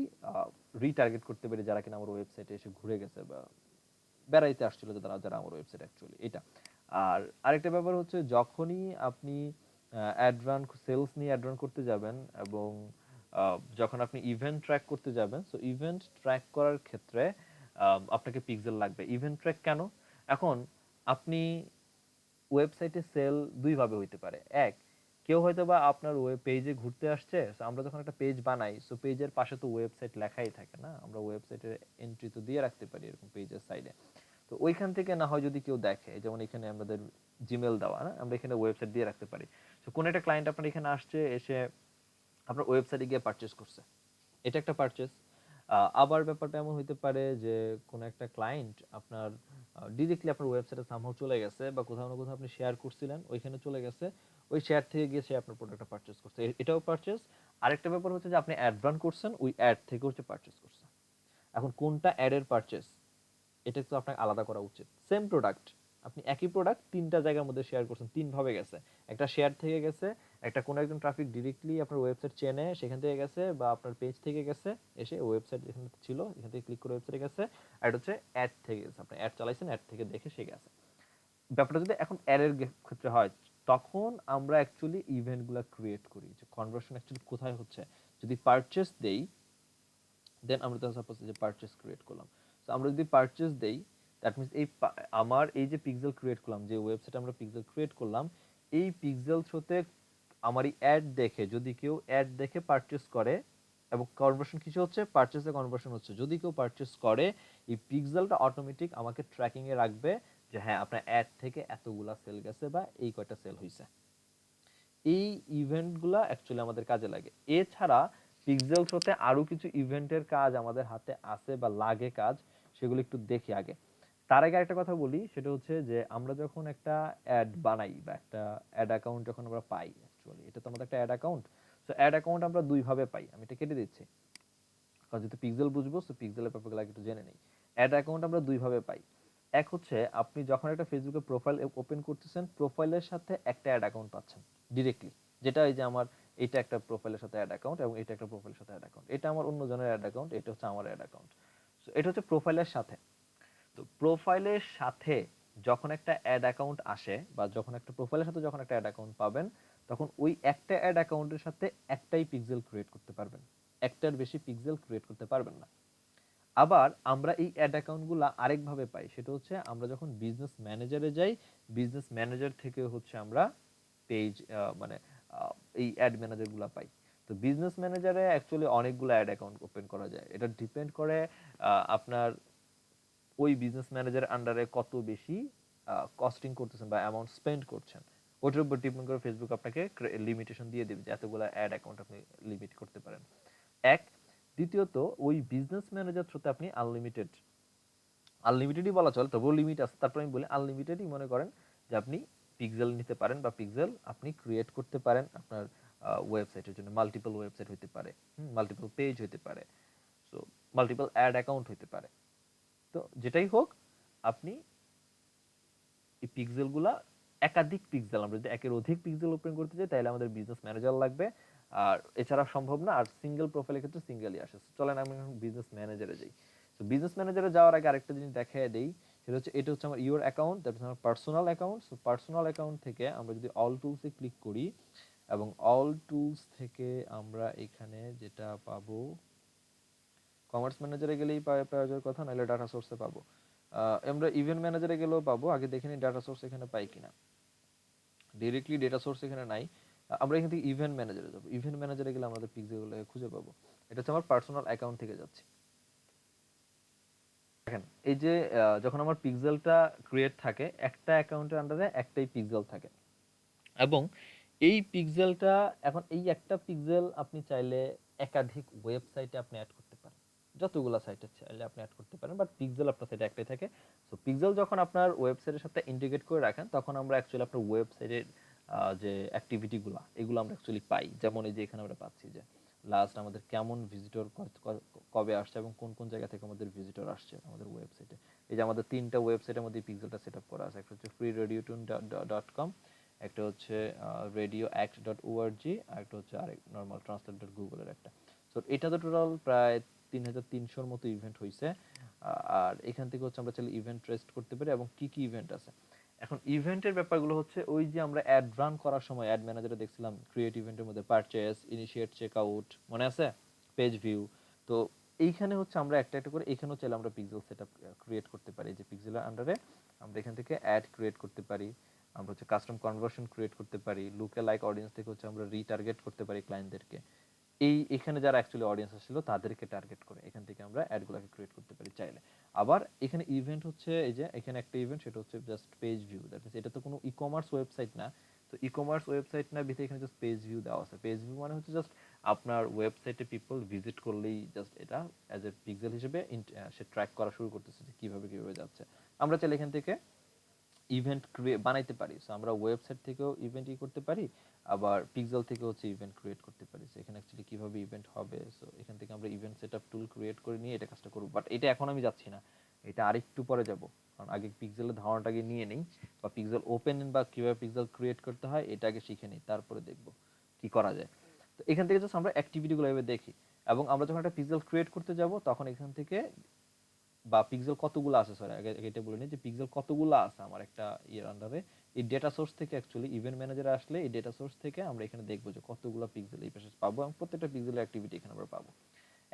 [SPEAKER 1] রিটার্গেট করতে পারি যারা কিনা আমার ওয়েবসাইটে এসে ঘুরে গেছে বা বেড়াইতে আসছিল যারা যারা আমার ওয়েবসাইট অ্যাকচুয়ালি এটা। আর আরেকটা ব্যাপার হচ্ছে যখনই আপনি অ্যাড রান সেলস নিয়ে অ্যাড রান করতে যাবেন এবং যখন আপনি ইভেন্ট ট্র্যাক করতে যাবেন, সো ইভেন্ট ট্র্যাক করার ক্ষেত্রে আপনাকে পিক্সেল লাগবে। ইভেন্ট ট্র্যাক কেন? এখন আপনি ওয়েবসাইটে সেল দুই ভাবে হইতে পারে। এক, কেউ হয়তো বা আপনার ওয়েব পেজে ঘুরতে আসছে, so আমরা যখন একটা পেজ বানাই সো পেজের পাশে তো ওয়েবসাইট লেখাই থাকে না, আমরা ওয়েবসাইটের এন্ট্রি তো দিয়ে রাখতে পারি এরকম পেজের সাইডে। তো ওইখান থেকে না হয় যদি কেউ দেখে, যেমন এখানে আমাদের জিমেল দেওয়া না, আমরা এখানে ওয়েবসাইট দিয়ে রাখতে পারি। তো কোন একটা ক্লায়েন্ট আপনার এখানে আসছে, এসে আপনার ওয়েবসাইটে গিয়ে পারচেজ করছে, এটা একটা পারচেজ। আবার ব্যাপারটা এমন হইতে পারে যে কোন একটা ক্লায়েন্ট আপনার ডিরেক্টলি আপনার ওয়েবসাইটে সামহাও চলে গেছে বা কোথাও না কোথাও আপনি শেয়ার করছিলেন ওইখানে চলে গেছে, ওই শেয়ার থেকে গিয়ে সে আপনার প্রোডাক্টটা পারচেজ করছে, এটাও পারচেজ। আরেকটা ব্যাপার হচ্ছে যে আপনি অ্যাড রান করছেন, ওই অ্যাড থেকে হচ্ছে পারচেজ করছে। এখন কোনটা অ্যাডের পারচেজ এটা তো আপনাকে আলাদা করা উচিত। সেম প্রোডাক্ট, আপনি একই প্রোডাক্ট তিনটা জায়গার মধ্যে শেয়ার করছেন, তিন ভাবে গেছে। একটা শেয়ার থেকে গেছে, একটা কোনো একজন ট্রাফিক ডিরেক্টলি আপনার ওয়েবসাইট চেনে সেখান থেকে গেছে, বা আপনার পেজ থেকে গেছে এসে ওয়েবসাইট যেখানে ছিল এখান থেকে ক্লিক করে ওয়েবসাইটে গেছে, আর এটা হচ্ছে অ্যাড থেকে গেছে, আপনি অ্যাড চালাইছেন অ্যাড থেকে দেখে সে গেছে। ব্যাপারটা যদি এখন অ্যাডের ক্ষেত্রে হয়, তখন আমরা অ্যাকচুয়ালি ইভেন্টগুলো ক্রিয়েট করি যে কনভার্সন অ্যাকচুয়ালি কোথায় হচ্ছে। যদি পারচেস দেই দেন আমরা তো সাপোজ যে পারচেস ক্রিয়েট করলাম, তো আমরা যদি পারচেস দেই দ্যাট মিন্স আমার এই যে পিক্সেল ক্রিয়েট করলাম, যে ওয়েবসাইটে আমরা পিক্সেল ক্রিয়েট করলাম, এই পিক্সেল থ্রুতে আমার এই অ্যাড দেখে যদি কেউ অ্যাড দেখে পারচেস করে, এবং কনভার্সন কিছু হচ্ছে পারচেসে কনভার্সন হচ্ছে, যদি কেউ পারচেস করে এই পিক্সেলটা অটোমেটিক আমাকে ট্র্যাকিং এ রাখবে যে হ্যাঁ আপনার অ্যাড থেকে এতগুলা সেল গেছে বা এই কয়টা সেল হয়েছে। এই ইভেন্টগুলা অ্যাকচুয়ালি আমাদের কাজে লাগে। এছাড়া পিক্সেল থ্রোতে আরো কিছু ইভেন্টের কাজ আমাদের হাতে আছে বা লাগে কাজ, সেগুলো একটু দেখি আগে। তার আগে একটা কথা বলি, সেটা হচ্ছে যে আমরা যখন একটা অ্যাড বানাই বা একটা অ্যাড অ্যাকাউন্ট যখন আমরা পাই, অ্যাকচুয়ালি এটা তো আমাদের একটা ad account. So ad account আমরা দুই ভাবে পাই, আমি এটা কেটে দিচ্ছি কারণ যেহেতু পিক্সেল বুঝবো, সো পিক্সেলের ব্যাপারগুলো একটু জেনে নেই। অ্যাড অ্যাকাউন্ট আমরা দুই ভাবে পাই। এক হচ্ছে আপনি যখন একটা ফেসবুকে প্রোফাইল ওপেন করতেছেন, প্রোফাইলের সাথে একটা অ্যাড অ্যাকাউন্ট পাচ্ছেন ডিরেক্টলি, যেটা এই যে আমার এটা একটা প্রোফাইলের সাথে অ্যাড অ্যাকাউন্ট এবং এটা একটা প্রোফাইলের সাথে অ্যাড অ্যাকাউন্ট, এটা আমার অন্য জনের অ্যাড অ্যাকাউন্ট, এটা হচ্ছে আমার অ্যাড অ্যাকাউন্ট। সো এটা হচ্ছে প্রোফাইলের সাথে। তো প্রোফাইলের সাথে যখন একটা অ্যাড অ্যাকাউন্ট আসে বা যখন একটা প্রোফাইলের সাথে যখন একটা অ্যাড অ্যাকাউন্ট পাবেন, তখন ওই একটা অ্যাড অ্যাকাউন্টের সাথে একটাই পিক্সেল ক্রিয়েট করতে পারবেন, একটার বেশি পিক্সেল ক্রিয়েট করতে পারবেন না। আবার আমরা এই অ্যাড অ্যাকাউন্টগুলো আরেকভাবে পাই, সেটা হচ্ছে আমরা যখন বিজনেস ম্যানেজারে যাই, বিজনেস ম্যানেজার থেকে হচ্ছে আমরা পেজ মানে এই অ্যাড ম্যানেজারগুলো পাই। তো বিজনেস ম্যানেজারে অ্যাকচুয়ালি অনেকগুলো অ্যাড অ্যাকাউন্ট ওপেন করা যায়, এটা ডিপেন্ড করে আপনার ওই বিজনেস ম্যানেজার আন্ডারে কত বেশি কস্টিং করতেছেন বা অ্যামাউন্ট স্পেন্ড করছেন, ওটার উপর ডিপেন্ড করে ফেসবুক আপনাকে লিমিটেশন দিয়ে দেবে যে এতগুলো অ্যাড অ্যাকাউন্ট আপনি লিমিট করতে পারেন। এক, দ্বিতীয়ত ওই বিজনেস ম্যানেজার থ্রুতে আপনি আনলিমিটেড, আনলিমিটেডই বলা চলে তবুও লিমিট আছে, তারপর আমি বলি আনলিমিটেডই মনে করেন যে আপনি পিক্সেল নিতে পারেন বা পিক্সেল আপনি ক্রিয়েট করতে পারেন আপনার ওয়েবসাইটের জন্য। মাল্টিপল ওয়েবসাইট হতে পারে, মাল্টিপল পেজ হতে পারে, সো মাল্টিপল অ্যাড অ্যাকাউন্ট হতে পারে। তো যেটাই হোক, আপনি এই পিক্সেলগুলা একাধিক পিক্সেল, আমরা যদি একের অধিক পিক্সেল ওপেন করতে চাই তাহলে আমাদের বিজনেস ম্যানেজার লাগবে, আর এছাড়া সম্ভব না। আর সিঙ্গেল প্রোফাইলের ক্ষেত্রে সিঙ্গেলই আসে। চলেন আমি এখন বিজনেস ম্যানেজারে যাই। তো বিজনেস ম্যানেজারে যাওয়ার আগে আরেকটা জিনিস দেখিয়ে দেই, সেটা হচ্ছে এটা হচ্ছে আমার ইওর অ্যাকাউন্ট, দ্যাট আমার personal account. So personal account থেকে আমরা যদি অল টুলসে ক্লিক করি, এবং অল টুলস থেকে আমরা এখানে যেটা পাবো, কমার্স ম্যানেজারে গেলেই পাওয়া যাওয়ার কথা, নাহলে ডাটা সোর্সে পাবো। আমরা ইভেন্ট ম্যানেজারে গেলেও পাবো, আগে দেখে নিই ডাটা সোর্স এখানে পাই কিনা। ডিরেক্টলি ডেটা সোর্স এখানে নাই, আমরা এখান থেকে ইভেন্ট ম্যানেজারে যাবো। ইভেন্ট ম্যানেজারে গেলে আমাদের পিক্সেলগুলো খুঁজে পাবো। এটা হচ্ছে আমার পার্সোনাল অ্যাকাউন্ট থেকে যাচ্ছি। দেখেন এই যে যখন আমার পিক্সেলটা ক্রিয়েট থাকে, একটা অ্যাকাউন্টের আন্ডারে একটাই পিক্সেল থাকে, এবং এই পিক্সেলটা এখন এই একটা পিক্সেল আপনি চাইলে একাধিক ওয়েবসাইটে আপনি অ্যাড করতে পারেন, যতগুলা সাইটে চাইলে আপনি অ্যাড করতে পারেন, বাট পিক্সেল আপনার সাইটে একটাই থাকে। সো পিক্সেল যখন আপনার ওয়েবসাইটের সাথে ইন্টিগ্রেট করে রাখেন, তখন আমরা অ্যাকচুয়ালি আপনার ওয়েবসাইটের যে অ্যাক্টিভিটিগুলো এগুলো আমরা অ্যাকচুয়ালি পাই। যেমন এই যে এখানে আমরা পাচ্ছি যে লাস্ট আমাদের কেমন ভিজিটর কবে আসছে এবং কোন কোন জায়গা থেকে আমাদের ভিজিটর আসছে আমাদের ওয়েবসাইটে। এই যে আমাদের 3টা ওয়েবসাইটের মধ্যে পিক্সেলটা সেট আপ করা আছে। একটা হচ্ছে freeradiotune.com, একটা হচ্ছে radioact.org, আর একটা হচ্ছে আরেক নর্মাল translate.google এর একটা। সো এটা তো টোটাল প্রায় 3300-র মতো ইভেন্ট হয়েছে। আর এখান থেকে হচ্ছে আমরা চাইলে ইভেন্ট টেস্ট করতে পারি এবং কি কি ইভেন্ট আছে। এখন ইভেন্টের ব্যাপারগুলো হচ্ছে ওই যে আমরা অ্যাড রান করার সময় অ্যাড ম্যানেজারে দেখছিলাম ক্রিয়েট ইভেন্টের মধ্যে পারচেস, ইনিশিয়েট চেকআউট, মনে আছে, পেজ ভিউ। তো এইখানে হচ্ছে আমরা একটা একটা করে এখানেও চাইলে আমরা পিক্সেল সেটআপ ক্রিয়েট করতে পারি। যে পিক্সেলের আন্ডারে আমরা এখান থেকে অ্যাড ক্রিয়েট করতে পারি, আমরা হচ্ছে কাস্টম কনভার্সন ক্রিয়েট করতে পারি, লুকে লাইক অডিয়েন্স থেকে হচ্ছে আমরা রিটার্গেট করতে পারি ক্লায়েন্টদেরকে। এখানে যারা অ্যাকচুয়ালি অডিয়েন্স ছিল তাদেরকে টার্গেট করে এখান থেকে আমরা অ্যাডগুলোকে ক্রিয়েট করতে পারি চাইলে। আবার এখানে ইভেন্ট হচ্ছে এই যে এখানে একটা ইভেন্ট, সেটা হচ্ছে just page view. That means এটা তো কোনো ই কমার্স ওয়েবসাইট না। তো ই কমার্স ওয়েবসাইট না বিধে এখানে জাস্ট পেজ ভিউ দেওয়া আছে। পেজ ভিউ মানে হচ্ছে জাস্ট আপনার ওয়েবসাইটে পিপল ভিজিট করলেই জাস্ট এটা অ্যাজ এ পিক্সেল হিসেবে সে ট্র্যাক করা শুরু করতেছে যে কিভাবে কিভাবে যাচ্ছে। আমরা চাইলে এখান থেকে ইভেন্ট বানাইতে পারি। সো আমরা ওয়েবসাইট থেকেও ইভেন্ট করতে পারি, আবার পিক্সেল থেকে হচ্ছে ইভেন্ট ক্রিয়েট করতে পারি। সো এখানে অ্যাকচুয়ালি কিভাবে ইভেন্ট হবে, সো এখান থেকে আমরা ইভেন্ট সেটআপ টুল ক্রিয়েট করে নিয়ে এটা কাজটা করব। বাট এটা এখন আমি যাচ্ছি না, এটা আরেকটু পরে যাব। কারণ আগে পিক্সেলের ধারণাটাকে নিয়ে নেই, বা পিক্সেল ওপেন বা কিভাবে পিক্সেল ক্রিয়েট করতে হয় এটা আগে শিখে নিই, তারপরে দেখব কি করা যায়। তো এখান থেকে জাস্ট আমরা অ্যাক্টিভিটিগুলো এভাবে দেখি, এবং আমরা যখন একটা পিক্সেল ক্রিয়েট করতে যাব তখন এখান থেকে বা পিক্সেল কতগুলো আছে, সরি আগে এটা বলে নিই যে পিক্সেল কতগুলো আছে আমার একটা ইয়ের আন্ডারে। এই ডেটা সোর্স থেকে অ্যাকচুয়ালি ইভেন্ট ম্যানেজারে আসলে এই ডেটা সোর্স থেকে আমরা এখানে দেখবো যে কতগুলো পিক্সেল এই পাশে পাবো, এবং প্রত্যেকটা পিক্সেলের অ্যাক্টিভিটি এখানে আমরা পাবো।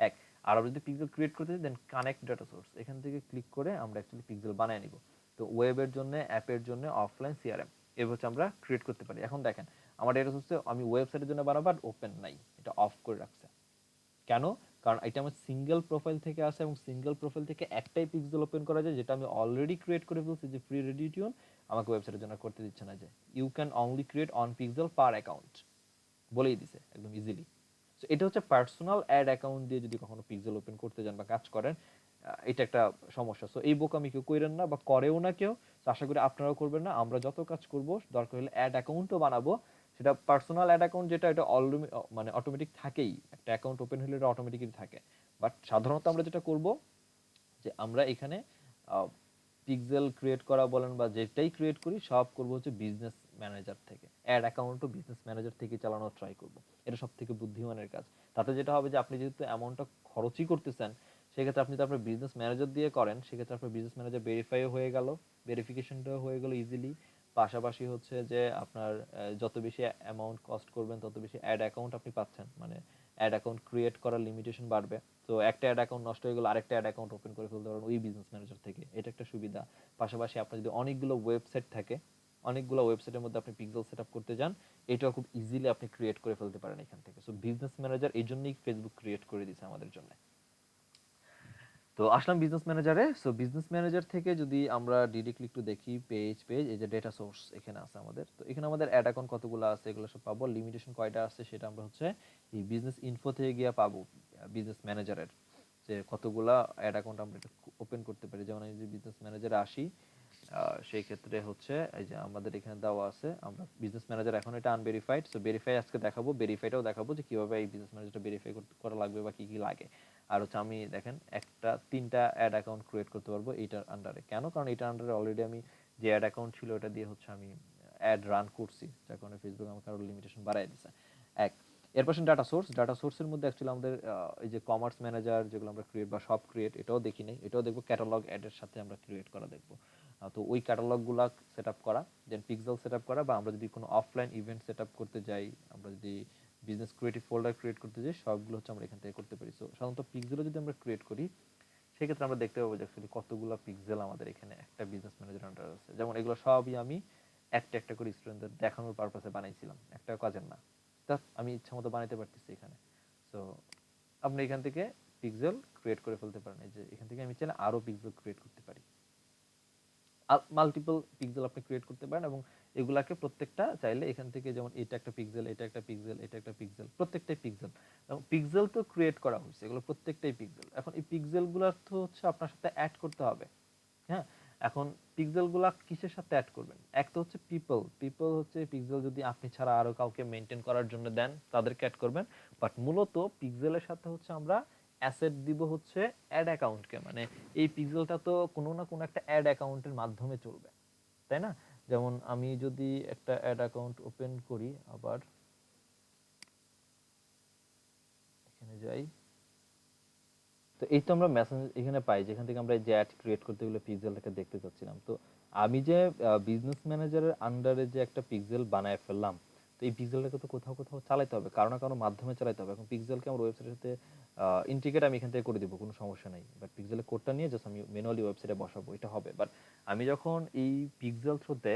[SPEAKER 1] এক, আর আমরা যদি পিক্সেল ক্রিয়েট করতে চাই দেন কানেক্ট ডেটা সোর্স, এখান থেকে ক্লিক করে আমরা অ্যাকচুয়ালি পিক্সেল বানিয়ে নিব। তো ওয়েবের জন্য, অ্যাপের জন্য, অফলাইন সিআরএম এর হচ্ছে আমরা ক্রিয়েট করতে পারি। এখন দেখেন আমার ডেটা সোর্সে আমি ওয়েবসাইটের জন্য বানাবো, বাট ওপেন নাই, এটা অফ করে রাখছে। কেন? কারণ এটা আমার সিঙ্গেল প্রোফাইল থেকে আসে, এবং সিঙ্গেল প্রোফাইল থেকে একটাই পিক্সেল ওপেন করা যায়, যেটা আমি অলরেডি ক্রিয়েট করে ফেলছি যে ফ্রি রেডিটিউন আমাকে ওয়েবসাইটের জন্য করতে দিচ্ছে না, যে you can only create one pixel per account বলেই দিছে একদম ইজিলি। সো এটা হচ্ছে পার্সোনাল অ্যাড অ্যাকাউন্ট দিয়ে যদি কখনো পিক্সেল ওপেন করতে যান বা কাজ করেন, এটা একটা সমস্যা। সো এই বোকামি কেউ করেন না বা করেও না কেউ। তো আশা করি আপনারাও করবেন না। আমরা যত কাজ করব দরকার হলে অ্যাড অ্যাকাউন্টও বানাবো, সেটা পার্সোনাল অ্যাড অ্যাকাউন্ট, যেটা এটা অলরেডি মানে অটোমেটিক থাকেই, একটা অ্যাকাউন্ট ওপেন হলে এটা অটোমেটিকই থাকে। বাট সাধারণত আমরা যেটা করব যে আমরা এখানে পিক্সেল ক্রিয়েট করা বলেন বা যেটাই ক্রিয়েট করি সব করব হচ্ছে বিজনেস ম্যানেজার থেকে। অ্যাড অ্যাকাউন্টও বিজনেস ম্যানেজার থেকে চালানোর ট্রাই করব, এটা সব থেকে বুদ্ধিমানের কাজ। তাতে যেটা হবে যে আপনি যেহেতু অ্যামাউন্টটা খরচই করতেছেন, সেক্ষেত্রে আপনি তো আপনার বিজনেস ম্যানেজার দিয়ে করেন, সেক্ষেত্রে আপনার বিজনেস ম্যানেজার ভেরিফাইও হয়ে গেল, ভেরিফিকেশনটাও হয়ে গেল ইজিলি। পাশাপাশি হচ্ছে যে আপনার যত বেশি অ্যামাউন্ট কস্ট করবেন তত বেশি অ্যাড অ্যাকাউন্ট আপনি পাচ্ছেন, মানে অ্যাড অ্যাকাউন্ট ক্রিয়েট করার লিমিটেশন বাড়বে। তো একটা অ্যাড অ্যাকাউন্ট নষ্ট হয়ে গেলে আরেকটা অ্যাড অ্যাকাউন্ট ওপেন করে ফেলতে পারেন ওই বিজনেস ম্যানেজার থেকে, এটা একটা সুবিধা। পাশাপাশি আপনার যদি অনেকগুলো ওয়েবসাইট থাকে, অনেকগুলো ওয়েবসাইটের মধ্যে আপনি পিক্সেল সেটআপ করতে যান, এটাও খুব ইজিলি আপনি ক্রিয়েট করে ফেলতে পারেন এখান থেকে। সো বিজনেস ম্যানেজার এই জন্যই ফেসবুক ক্রিয়েট করে দিয়েছে আমাদের জন্য। তো আসলাম বিজনেস ম্যানেজারে। সো বিজনেস ম্যানেজার থেকে যদি আমরা ডিরেক্টলি একটু দেখি পেজ এই যে ডেটা সোর্স এখানে আছে আমাদের। তো এখানে আমাদের অ্যাড অ্যাকাউন্ট কতগুলো আছে এগুলো সব পাবো, লিমিটেশন কয়টা আছে সেটা আমরা হচ্ছে এই বিজনেস ইনফো থেকে গিয়ে পাবো। বিজনেস ম্যানেজারের যে কতগুলা অ্যাড অ্যাকাউন্ট আমরা এটা ওপেন করতে পারি। যেমন আমি যদি বিজনেস ম্যানেজারে আসি, সেই ক্ষেত্রে হচ্ছে এই যে আমাদের এখানে দেওয়া আছে, আমরা বিজনেস ম্যানেজার এখন এটা আনভেরিফাইড। সো ভেরিফাই আজকে দেখাবো, ভেরিফাইটাও দেখাবো যে কিভাবে এই বিজনেস ম্যানেজারটা ভেরিফাই করা লাগবে বা কি কি লাগে। আর হচ্ছে আমি দেখেন একটা 3টা অ্যাড অ্যাকাউন্ট ক্রিয়েট করতে পারবো এইটার আন্ডারে। কেন? কারণ এইটার আন্ডারে অলরেডি আমি যে অ্যাড অ্যাকাউন্ট ছিল ওটা দিয়ে হচ্ছে আমি অ্যাড রান করছি, যার কারণে ফেসবুক আমাকে আরো লিমিটেশন বাড়াই দিছে। এক, এর পাশে ডাটা সোর্সের মধ্যে অ্যাকচুয়ালি আমাদের এই যে কমার্স ম্যানেজার যেগুলো আমরা ক্রিয়েট বা সব ক্রিয়েট, এটাও দেখি নাই, এটাও দেখবো ক্যাটালগ অ্যাডের সাথে আমরা ক্রিয়েট করা দেখবো। তো ওই ক্যাটালগুলো সেট আপ করা, দেন পিক্সেল সেট আপ করা, বা আমরা যদি কোনো অফলাইন ইভেন্ট সেট আপ করতে যাই, আমরা যদি বিজনেস ক্রিয়েটিভ ফোল্ডার ক্রিয়েট করতে যাই, সবগুলো হচ্ছে আমরা এখান থেকে করতে পারি। সো সাধারণত পিক্সেলও যদি আমরা ক্রিয়েট করি, সেক্ষেত্রে আমরা দেখতে পাবো যে অ্যাকচুয়ালি কতগুলো পিক্সেল আমাদের এখানে একটা বিজনেস ম্যানেজার আন্ডার আছে। যেমন এগুলো সবই আমি একটা একটা করে স্টুডেন্টদের দেখানোর পারপাসে বানাইছিলাম, একটা কাজের না। তা আমি ইচ্ছা মতো বানাইতে পারতেছি এখানে। সো আপনি এখান থেকে পিক্সেল ক্রিয়েট করে ফেলতে পারেন। এই যে এখান থেকে আমি চাইলে আরো পিক্সেল ক্রিয়েট করতে পারি, মাল্টিপল পিক্সেল আপনি ক্রিয়েট করতে পারেন, এবং এগুলাকে প্রত্যেকটা চাইলে এখান থেকে, যেমন এটা একটা পিক্সেল, এটা একটা পিক্সেল, এটা একটা পিক্সেল, প্রত্যেকটাই পিক্সেল। এবং পিক্সেল তো ক্রিয়েট করা হয়েছে, এগুলো প্রত্যেকটাই পিক্সেল। এখন এই পিক্সেলগুলোর তো হচ্ছে আপনার সাথে অ্যাড করতে হবে, হ্যাঁ। এখন পিক্সেলগুলা কিসের সাথে অ্যাড করবেন? এক তো হচ্ছে পিপল হচ্ছে পিক্সেল যদি আপনি ছাড়া আরো কাউকে মেনটেন করার জন্য দেন তাদেরকে অ্যাড করবেন। বাট মূলত পিক্সেলের সাথে হচ্ছে আমরা অ্যাসেট দিব হচ্ছে অ্যাড অ্যাকাউন্টকে, মানে এই পিক্সেলটা তো কোনো না কোনো একটা অ্যাড অ্যাকাউন্টের মাধ্যমে চলবে, তাই না? যেমন আমি যদি একটা অ্যাড অ্যাকাউন্ট ওপেন করি, আবার এখানে যাই, তো এই তো আমরা মেসেজ এখানে পাই যেখান থেকে আমরা এই যে অ্যাড ক্রিয়েট করতে গেলে পিক্সেলটাকে দেখতে চাচ্ছিলাম। তো আমি যে বিজনেস ম্যানেজারের আন্ডারে যে একটা পিক্সেল বানায় ফেললাম, তো এই পিক্সেলটাকে তো কোথাও কোথাও চালাতে হবে, কারো না কারো মাধ্যমে চালাতে হবে। এখন পিক্সেলকে আমার ওয়েবসাইটের সাথে ইন্টিগ্রেট আমি এখান থেকে করে দিব, কোনো সমস্যা নাই। বাট পিক্সেলের কোডটা নিয়ে জাস্ট আমি ম্যানুয়ালি ওয়েবসাইটে বসাবো, এটা হবে। বাট আমি যখন এই পিক্সেল থ্রুতে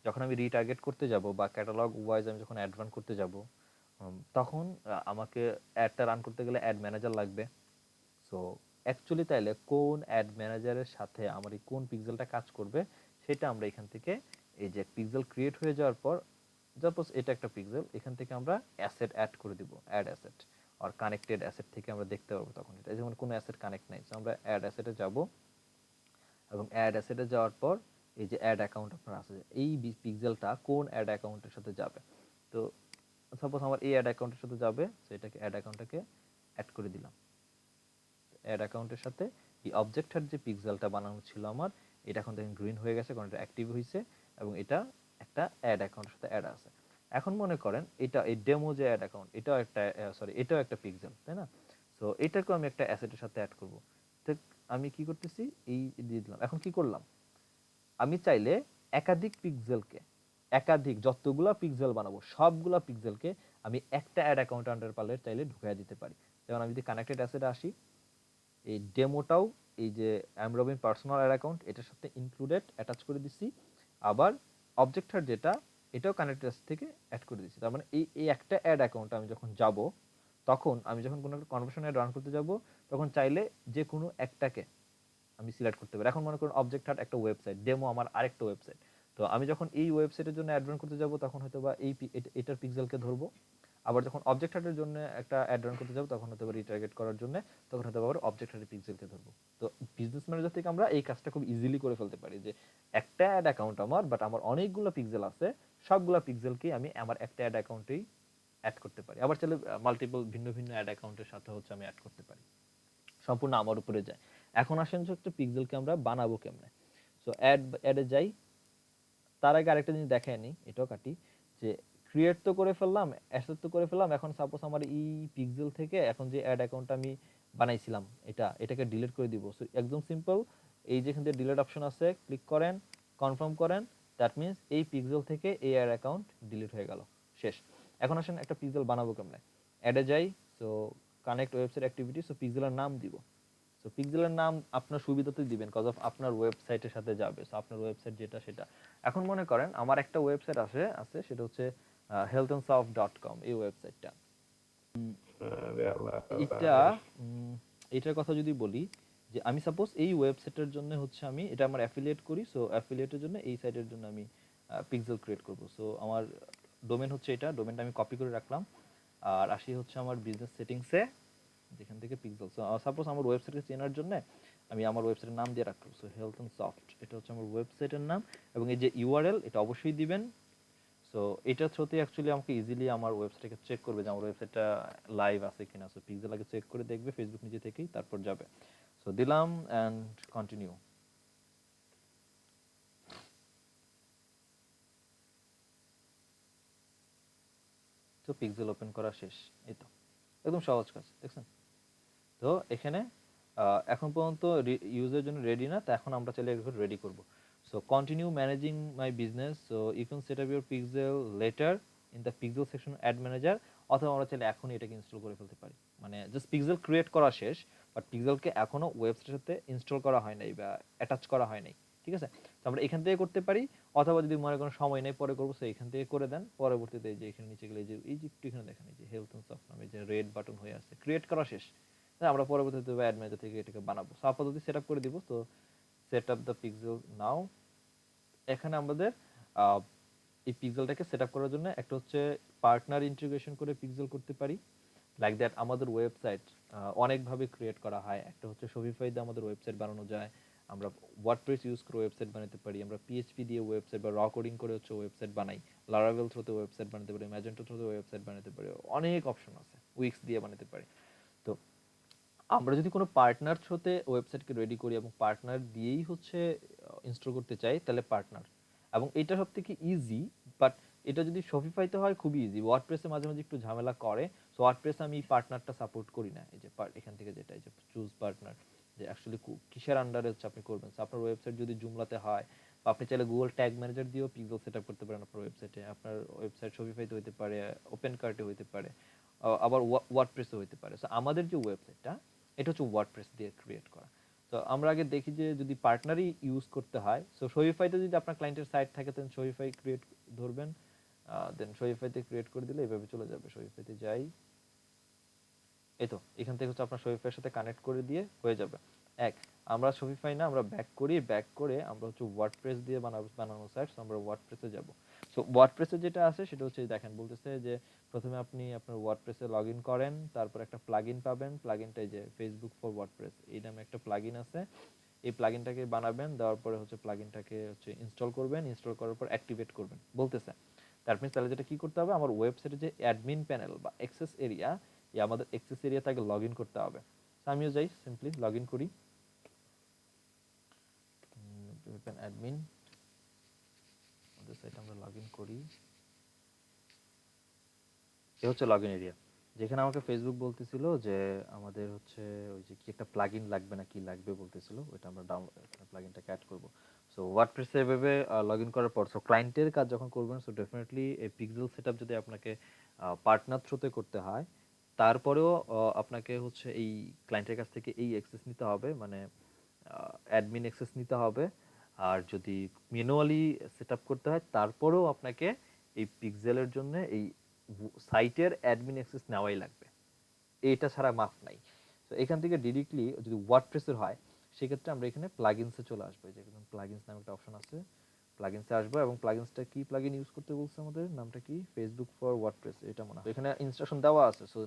[SPEAKER 1] যখন আমি রিটার্গেট করতে যাব বা ক্যাটালগ ওয়াইজ আমি যখন অ্যাড রান করতে যাব, তখন আমাকে অ্যাডটা রান করতে গেলে অ্যাড ম্যানেজার লাগবে। সো অ্যাকচুয়ালি তাইলে কোন অ্যাড ম্যানেজারের সাথে আমার এই কোন পিক্সেলটা কাজ করবে সেটা আমরা এখান থেকে এই যে পিক্সেল ক্রিয়েট হয়ে যাওয়ার পর, সাপোজ এটা একটা পিক্সেল, এখান থেকে আমরা অ্যাসেট অ্যাড করে দিব, অ্যাড অ্যাসেট আর কানেক্টেড অ্যাসেট থেকে আমরা দেখতে পারবো তখন এটা যেমন কোনো অ্যাসেট কানেক্ট নাই। সো আমরা অ্যাড অ্যাসেটে যাব এবং অ্যাড অ্যাসেটে যাওয়ার পর এই যে অ্যাড অ্যাকাউন্ট আপনার আছে, এই পিক্সেলটা কোন অ্যাড অ্যাকাউন্টের সাথে যাবে। তো সাপোজ আমার এই অ্যাড অ্যাকাউন্টের সাথে যাবে, সো এটাকে অ্যাড অ্যাকাউন্টটাকে অ্যাড করে দিলাম। অ্যাড অ্যাকাউন্টের সাথে এই অবজেক্টের যে পিক্সেলটা বানানো ছিল আমার, এটা এখন দেখেন গ্রিন হয়ে গেছে কারণ এটা অ্যাক্টিভ হয়েছে এবং এটা একটা অ্যাড অ্যাকাউন্টের সাথে অ্যাড আছে। এখন মনে করেন এটা এই ডেমো যে অ্যাড অ্যাকাউন্ট, এটাও একটা সরি এটাও একটা পিক্সেল, তাই না? সো এটাকেও আমি একটা অ্যাসেটের সাথে অ্যাড করব। তো আমি কি করতেছি, এই দিয়ে দিলাম। এখন কি করলাম, আমি চাইলে একাধিক পিক্সেলকে, একাধিক যতগুলা পিক্সেল বানাবো সবগুলা পিক্সেলকে আমি একটা অ্যাড অ্যাকাউন্ট আন্ডার পারলে চাইলে ঢুকাই দিতে পারি। যেমন আমি যদি কানেক্টেড অ্যাসেটে আসি, এই ডেমোটাও এই যে অ্যামরবিন পার্সোনাল অ্যাড অ্যাকাউন্ট এটার সাথে ইনক্লুডেড অ্যাটাচ করে দিছি, আবার অবজেক্টার যেটা এটাও কানেক্টেড থেকে অ্যাড করে দিছি। তার মানে এই এই একটা অ্যাড অ্যাকাউন্ট আমি যখন যাব, তখন আমি যখন কোনো একটা কনভার্সন অ্যাড রান করতে যাব, তখন চাইলে যে কোনো একটাকে আমি সিলেক্ট করতে পারি। এখন মনে করুন অবজেক্ট হাট একটা ওয়েবসাইট, ডেমো আমার আরেকটা ওয়েবসাইট। তো আমি যখন এই ওয়েবসাইটের জন্য অ্যাড রান করতে যাব তখন হয়তো বা এই এটার পিক্সেলকে ধরবো। আবার যখন অবজেক্ট হাটের জন্য একটা অ্যাড রান করতে যাব তখন হয়তো বা রিটার্গেট করার জন্য তখন হয়তো আবার অবজেক্ট হাটের পিক্সেলকে ধরবো। তো বিজনেস ম্যানেজার থেকে আমরা এই কাজটা খুব ইজিলি করে ফেলতে পারি যে একটা অ্যাড অ্যাকাউন্ট আমার, বাট আমার অনেকগুলো পিক্সেল আছে, সবগুলো পিক্সেলকেই আমি আমার একটা অ্যাড অ্যাকাউন্টেই অ্যাড করতে পারি। আবার চাইলে মাল্টিপল ভিন্ন ভিন্ন অ্যাড অ্যাকাউন্টের সাথে হচ্ছে আমি অ্যাড করতে পারি, সম্পূর্ণ আমার উপরে যায়। এখন আসেন যে একটা পিক্সেলকে আমরা বানাবো কেমনে। সো অ্যাডে যাই, তার আগে আরেকটা জিনিস দেখায় নি, এটাও কাটি, যে ক্রিয়েট তো করে ফেললাম, অ্যাসেট তো করে ফেললাম। এখন সাপোজ আমার এই পিক্সেল থেকে এখন যে অ্যাড অ্যাকাউন্টটা আমি বানাইছিলাম এটাকে ডিলিট করে দিব। সো একদম সিম্পল, এই যেখান থেকে ডিলিট অপশন আছে ক্লিক করেন, কনফার্ম করেন, দ্যাট মিন্স এই পিক্সেল থেকে এই অ্যাড অ্যাকাউন্ট ডিলিট হয়ে গেল, শেষ। এখন আসেন একটা পিক্সেল বানাবো কেমনে। অ্যাডে যাই, so connect website activity, so পিক্সেলের নাম দিব। সো পিক্সেলের নাম আপনার সুবিধাতে দিবেন, কজ অফ আপনার ওয়েবসাইটের সাথে যাবে। সো আপনার ওয়েবসাইট যেটা সেটা, এখন মনে করেন আমার একটা ওয়েবসাইট আছে সেটা হচ্ছে healthandsoft.com, এই ওয়েবসাইটটা।
[SPEAKER 2] আরে আল্লাহ
[SPEAKER 1] এটা এটার কথা যদি বলি, যে আমি সাপোজ এই ওয়েবসাইটের জন্য হচ্ছে আমি এটা আমার অ্যাফিলিয়েট করি, সো অ্যাফিলিয়েটের জন্য এই সাইটের জন্য আমি পিক্সেল ক্রিয়েট করব। সো আমার ডোমেন হচ্ছে এটা, ডোমেনটা আমি কপি করে রাখলাম। আর আসি হচ্ছে আমার বিজনেস সেটিংসে, যেখান থেকে পিক্সেল। সো সাপোজ আমার ওয়েবসাইটকে চেনার জন্য আমি আমার ওয়েবসাইটের নাম দিয়ে রাখলাম, সো হেলথ অ্যান্ড সফট, এটা হচ্ছে আমার ওয়েবসাইটের নাম। এবং এই যে ইউআরএল এটা অবশ্যই দিবেন। সো এটার থ্রুতে অ্যাকচুয়ালি আমাকে ইজিলি আমার ওয়েবসাইটকে চেক করবে যে আমার ওয়েবসাইটটা লাইভ আছে কিনা। সো পিক্সেল আগে চেক করে দেখবে ফেসবুক নিজে থেকেই, তারপর যাবে। সো দিলাম অ্যান্ড কন্টিনিউ। তো পিক্সেল ওপেন করা শেষ, এই তো একদম সহজ কাজ, দেখছেন? তো এখানে এখন পর্যন্ত ইউজের জন্য রেডি না, তো এখন আমরা চাইলে এখন রেডি করব। So continue managing my business, so you can set up your pixel later in the pixel section ad manager, অথবা আমরা চাইলে এখনই এটাকে ইনস্টল করে ফেলতে পারি। মানে জাস্ট পিক্সেল ক্রিয়েট করা শেষ, বাট পিক্সেলকে এখনো ওয়েবসাইটের সাথে ইনস্টল করা হয় নাই বা অ্যাটাচ করা হয় নাই, ঠিক আছে? তো আমরা এখান থেকে করতে পারি, অথবা যদি মনে কোনো সময় নেই পরে করবো, সো এখান থেকে করে দেন। পরবর্তীতে এই যে এখানে নিচে গেলে এই যে একটু এখানে দেখেন এই যে হেলথ অ্যান্ড সফট নামে যে রেড বাটন হয়ে আছে, ক্রিয়েট করা শেষ। হ্যাঁ, আমরা পরবর্তীতে অ্যাড ম্যানেজার থেকে এটাকে বানাবো। সো আপাতত সেট আপ করে দিব। তো সেট আপ দ্য পিক্সেল নাও। এখানে আমাদের আহ, এই পিক্সেলটাকে সেট আপ করার জন্য একটা হচ্ছে পার্টনার ইন্টিগ্রেশন করে পিক্সেল করতে পারি। লাইক দ্যাট আমাদের ওয়েবসাইট অনেকভাবে ক্রিয়েট করা হয়। একটা হচ্ছে শপিফাই দিয়ে আমাদের ওয়েবসাইট বানানো যায়, আমরা ওয়ার্ডপ্রেস ইউজ করে ওয়েবসাইট বানাতে পারি, আমরা পিএইচপি দিয়ে ওয়েবসাইট বা র কোডিং করে হচ্ছে ওয়েবসাইট বানাই, লারাভেল থ্রুতে ওয়েবসাইট বানাতে পারি, ম্যাজেন্টো থ্রুতে ওয়েবসাইট বানাতে পারি, অনেক অপশন আছে, উইক্স দিয়ে বানাতে পারি। তো আমরা যদি কোনো পার্টনার থ্রুতে ওয়েবসাইটকে রেডি করি এবং পার্টনার দিয়েই হচ্ছে ইনস্টল করতে চাই, তাহলে পার্টনার, এবং এটা সব থেকে ইজি। বাট এটা যদি শপিফাইতে হয় খুবই ইজি, ওয়ার্ডপ্রেসে মাঝে মাঝে একটু ঝামেলা করে। সো ওয়ার্ডপ্রেসে আমি পার্টনারটা সাপোর্ট করি না, এই যে এখান থেকে যেটা এই যে চুজ পার্টনার, যে অ্যাকচুয়ালি কিসের আন্ডারে হচ্ছে আপনি করবেন। So আপনার ওয়েবসাইট যদি জুমলাতে হয়, বা আপনি চাইলে গুগল ট্যাগ ম্যানেজার দিয়েও পিক্সেল সেট আপ করতে পারেন আপনার ওয়েবসাইটে। আপনার ওয়েবসাইট শপিফাইতে হতে পারে, ওপেন কার্টে হতে পারে, আবার ওয়ার্ডপ্রেসে হতে পারে। সো আমাদের যে ওয়েবসাইটটা, এটা হচ্ছে ওয়ার্ডপ্রেস দিয়ে ক্রিয়েট করা। তো আমরা আগে দেখি যে যদি পার্টনারই ইউজ করতে হয়, সো শপিফাইতে যদি আপনার ক্লায়েন্টের সাইট থাকে, দেন শপিফাই ক্রিয়েট ধরবেন, দেন শপিফাইতে ক্রিয়েট করে দিলে এইভাবে চলে যাবে। শপিফাইতে যাই, এই তো এখান থেকে হচ্ছে আপনার শপিফাইয়ের সাথে কানেক্ট করে দিয়ে হয়ে যাবে। আমরা শপিফাই না, আমরা ব্যাক করি, ব্যাক করে আমরা হচ্ছে ওয়ার্ডপ্রেস দিয়ে বানানো সাইট। আমরা ওয়ার্ডপ্রেসে যাব। সো ওয়ার্ডপ্রেসে যেটা আছে সেটা হচ্ছে দেখেন বলতেছে যে প্রথমে আপনি আপনার ওয়ার্ডপ্রেসে লগ ইন করেন, তারপর একটা প্লাগইন পাবেন। প্লাগইনটা এই যে ফেসবুক ফর ওয়ার্ডপ্রেস এই নামে একটা প্লাগইন আছে। এই প্লাগইনটাকে বানাবেন, দেওয়ার পরে হচ্ছে প্লাগইনটাকে হচ্ছে ইনস্টল করবেন, ইনস্টল করার পর অ্যাক্টিভেট করবেন বলতেছে। দ্যাট মিনস তাহলে যেটা কি করতে হবে, আমার ওয়েবসাইটে যে অ্যাডমিন প্যানেল বা অ্যাক্সেস এরিয়া, এই আমাদের অ্যাক্সেস এরিয়াতে আগে লগ ইন করতে হবে। আমিও যাই, সিম্পলি লগ ইন করি, অ্যাডমিন আমাদের সাইটে আমরা লগ ইন করি। এ হচ্ছে লগ ইন এরিয়া, যেখানে আমাকে ফেসবুক বলতেছিল যে আমাদের হচ্ছে ওই যে কি একটা প্লাগইন লাগবে না কি লাগবে বলতেছিল, ওইটা আমরা ডাউনলোড প্লাগইনটাকে অ্যাড করব। সো ওয়ার্ডপ্রেসে এভাবে লগ ইন করার পর সো ক্লায়েন্টের কাজ যখন করবেন, সো ডেফিনেটলি এই পিক্সেল সেটআপ যদি আপনাকে পার্টনার থ্রুতে করতে হয়, তারপরেও আপনাকে হচ্ছে এই ক্লায়েন্টের কাছ থেকে এই অ্যাক্সেস নিতে হবে, মানে অ্যাডমিন অ্যাক্সেস নিতে হবে। আর যদি ম্যানুয়ালি সেটআপ করতে হয়, তারপরেও আপনাকে এই পিক্সেলের জন্য এই সাইটের অ্যাডমিন অ্যাক্সেস নেওয়াই লাগবে, এটা ছাড়া মাফ নাই। তো এখান থেকে ডিরেক্টলি যদি ওয়ার্ডপ্রেসের হয়, সেক্ষেত্রে আমরা এখানে প্লাগইনসে চলে আসবো। এই যে প্লাগইনস নামে একটা অপশন আছে, প্লাগইনসে আসবো, এবং প্লাগইনসটা কি প্লাগইন ইউজ করতে বলছে আমাদের, নামটা কি, ফেসবুক ফর ওয়ার্ডপ্রেস, এটা মনে হয়। এখানে ইনস্ট্রাকশন দেওয়া আছে, সো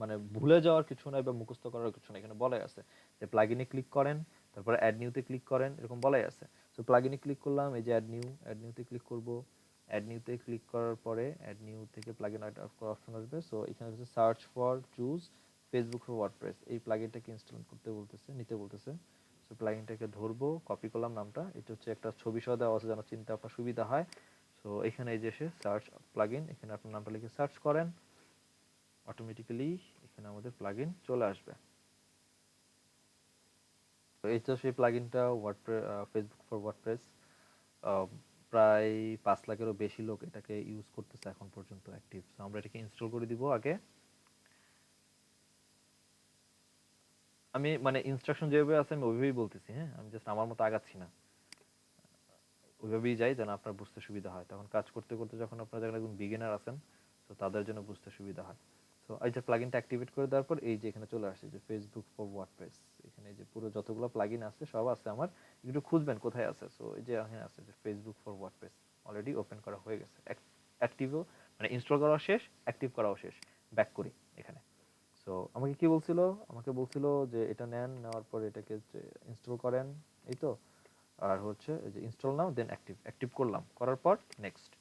[SPEAKER 1] মানে ভুলে যাওয়ার কিছু নাই বা মুখস্থ করার কিছু নাই, এখানে বলাই আছে যে প্লাগইনে ক্লিক করেন, তারপরে অ্যাড নিউতে ক্লিক করেন, এরকম বলাই আছে। সো প্লাগইনে ক্লিক করলাম, এই যে অ্যাড নিউতে ক্লিক করব। অ্যাড নিউতে ক্লিক করার পরে অ্যাড নিউ থেকে প্লাগইন অপশন আসবে। সো এখানে হচ্ছে search for choose Facebook for WordPress, এই প্লাগইনটাকে ইনস্টল করতে বলতেছে, নিতে বলতেছে। সো প্লাগইনটাকে ধরবো, কপি করলাম নামটা, এটা হচ্ছে একটা ছবি সহ দেওয়া আছে যেন চিনতে আপনার সুবিধা হয়। সো এখানে এই যে এসে সার্চ প্লাগইন, এখানে আপনার নামটা লিখে সার্চ করেন, অটোমেটিক্যালি এখানে আমাদের প্লাগইন চলে আসবে। তো এই তো সেই প্লাগইনটা ওয়ার্ডপ্রেস, ফেসবুক ফর ওয়ার্ডপ্রেস। প্রায় 5 লাখেরও বেশি লোক এটাকে ইউজ করতেছে এখন পর্যন্ত অ্যাক্টিভ। সো আমরা এটাকে ইনস্টল করে দিব আগে। আমি মানে ইনস্ট্রাকশন যেভাবে আছে আমি ওইভাবেই বলতেছি, হ্যাঁ, আমি জাস্ট আমার মতো আগাচ্ছি না, ওইভাবেই যাই যেন আপনার বুঝতে সুবিধা হয়। তখন কাজ করতে করতে যখন আপনারা যারা একদম বিগিনার আছেন, তো তাদের জন্য বুঝতে সুবিধা হয়। সো এই যে প্লাগইনটা অ্যাক্টিভেট করে দেওয়ার পর এই যে এখানে চলে আসছে যে ফেসবুক ফর ওয়ার্ডপ্রেস, এখানে যে পুরো যতগুলো প্লাগইন আছে সব আছে আমার, একটু খুঁজবেন কোথায় আছে। সো এই যে এখানে আছে যে Facebook for WordPress, already open করা হয়ে গেছে, অ্যাক্টিভও মানে ইনস্টল করাও শেষ, অ্যাক্টিভ করাও শেষ। ব্যাক করি এখানে। সো আমাকে কি বলছিল, আমাকে বলছিল যে এটা নেন, নেওয়ার পর এটাকে ইনস্টল করেন, এই তো। আর হচ্ছে এই যে ইনস্টল নাও দেন অ্যাক্টিভ করলাম, করার পর নেক্সট।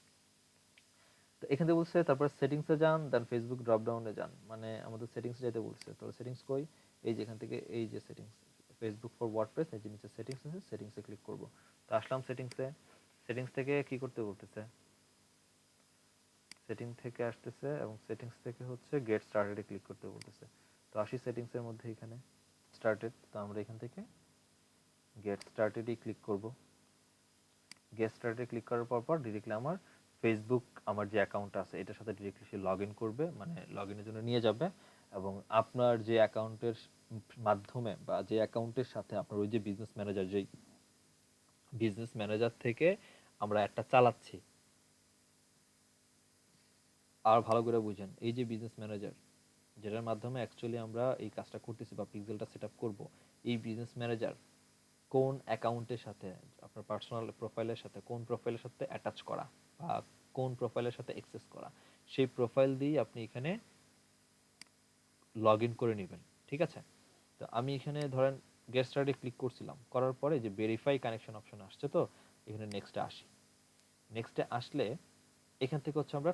[SPEAKER 1] তো এখান থেকে বলছে তারপর সেটিংসে যান, দেন ফেসবুক ড্রপ ডাউনে যান, মানে আমাদের সেটিংসে যেতে বলছে। তো সেটিংস কই, এই যে এখান থেকে এই যে সেটিংস ফেসবুক ফর ওয়ার্ডপ্রেস, এই যে নিচে সেটিংস আছে, সেটিংসে ক্লিক করব। তো আসলাম সেটিংসে, সেটিংস থেকে কি করতে বলতেছে, সেটিং থেকে আসতেছে এবং সেটিংস থেকে হচ্ছে গেট স্টার্টেডে ক্লিক করতে বলতেছে। তো আসি সেটিংসের মধ্যে, এখানে স্টার্টেড, তো আমরা এখান থেকে গেট স্টার্টেডই ক্লিক করব। গেট স্টার্টেডে ক্লিক করার পর ডিরেক্টলি আমার ফেসবুক, আমার যে অ্যাকাউন্ট আছে এটার সাথে ডিরেক্টলি সে লগ ইন করবে, মানে লগ ইনের জন্য নিয়ে যাবে। এবং আপনার যে অ্যাকাউন্টের মাধ্যমে বা যে অ্যাকাউন্টের সাথে আপনার ওই যে বিজনেস ম্যানেজার, যেই বিজনেস ম্যানেজার থেকে আমরা একটা চালাচ্ছি, আর ভালো করে বুঝেন, এই যে বিজনেস ম্যানেজার যেটার মাধ্যমে অ্যাকচুয়ালি আমরা এই কাজটা করতেছি বা পিক্সেলটা সেট আপ করবো, এই বিজনেস ম্যানেজার কোন অ্যাকাউন্টের সাথে, আপনার পার্সোনাল প্রোফাইলের সাথে কোন প্রোফাইলের সাথে অ্যাটাচ করা বা কোন প্রোফাইলের সাথে অ্যাক্সেস করা, সেই প্রোফাইল দিয়ে আপনি এখানে লগ ইন করে নেবেন। ঠিক আছে, তো আমি এখানে ধরেন গেট স্টার্টে ক্লিক করছিলাম, করার পরে যে ভেরিফাই কানেকশন অপশন আসছে, তো এখানে নেক্সটে আসি। নেক্সটে আসলে এখান থেকে হচ্ছে আমরা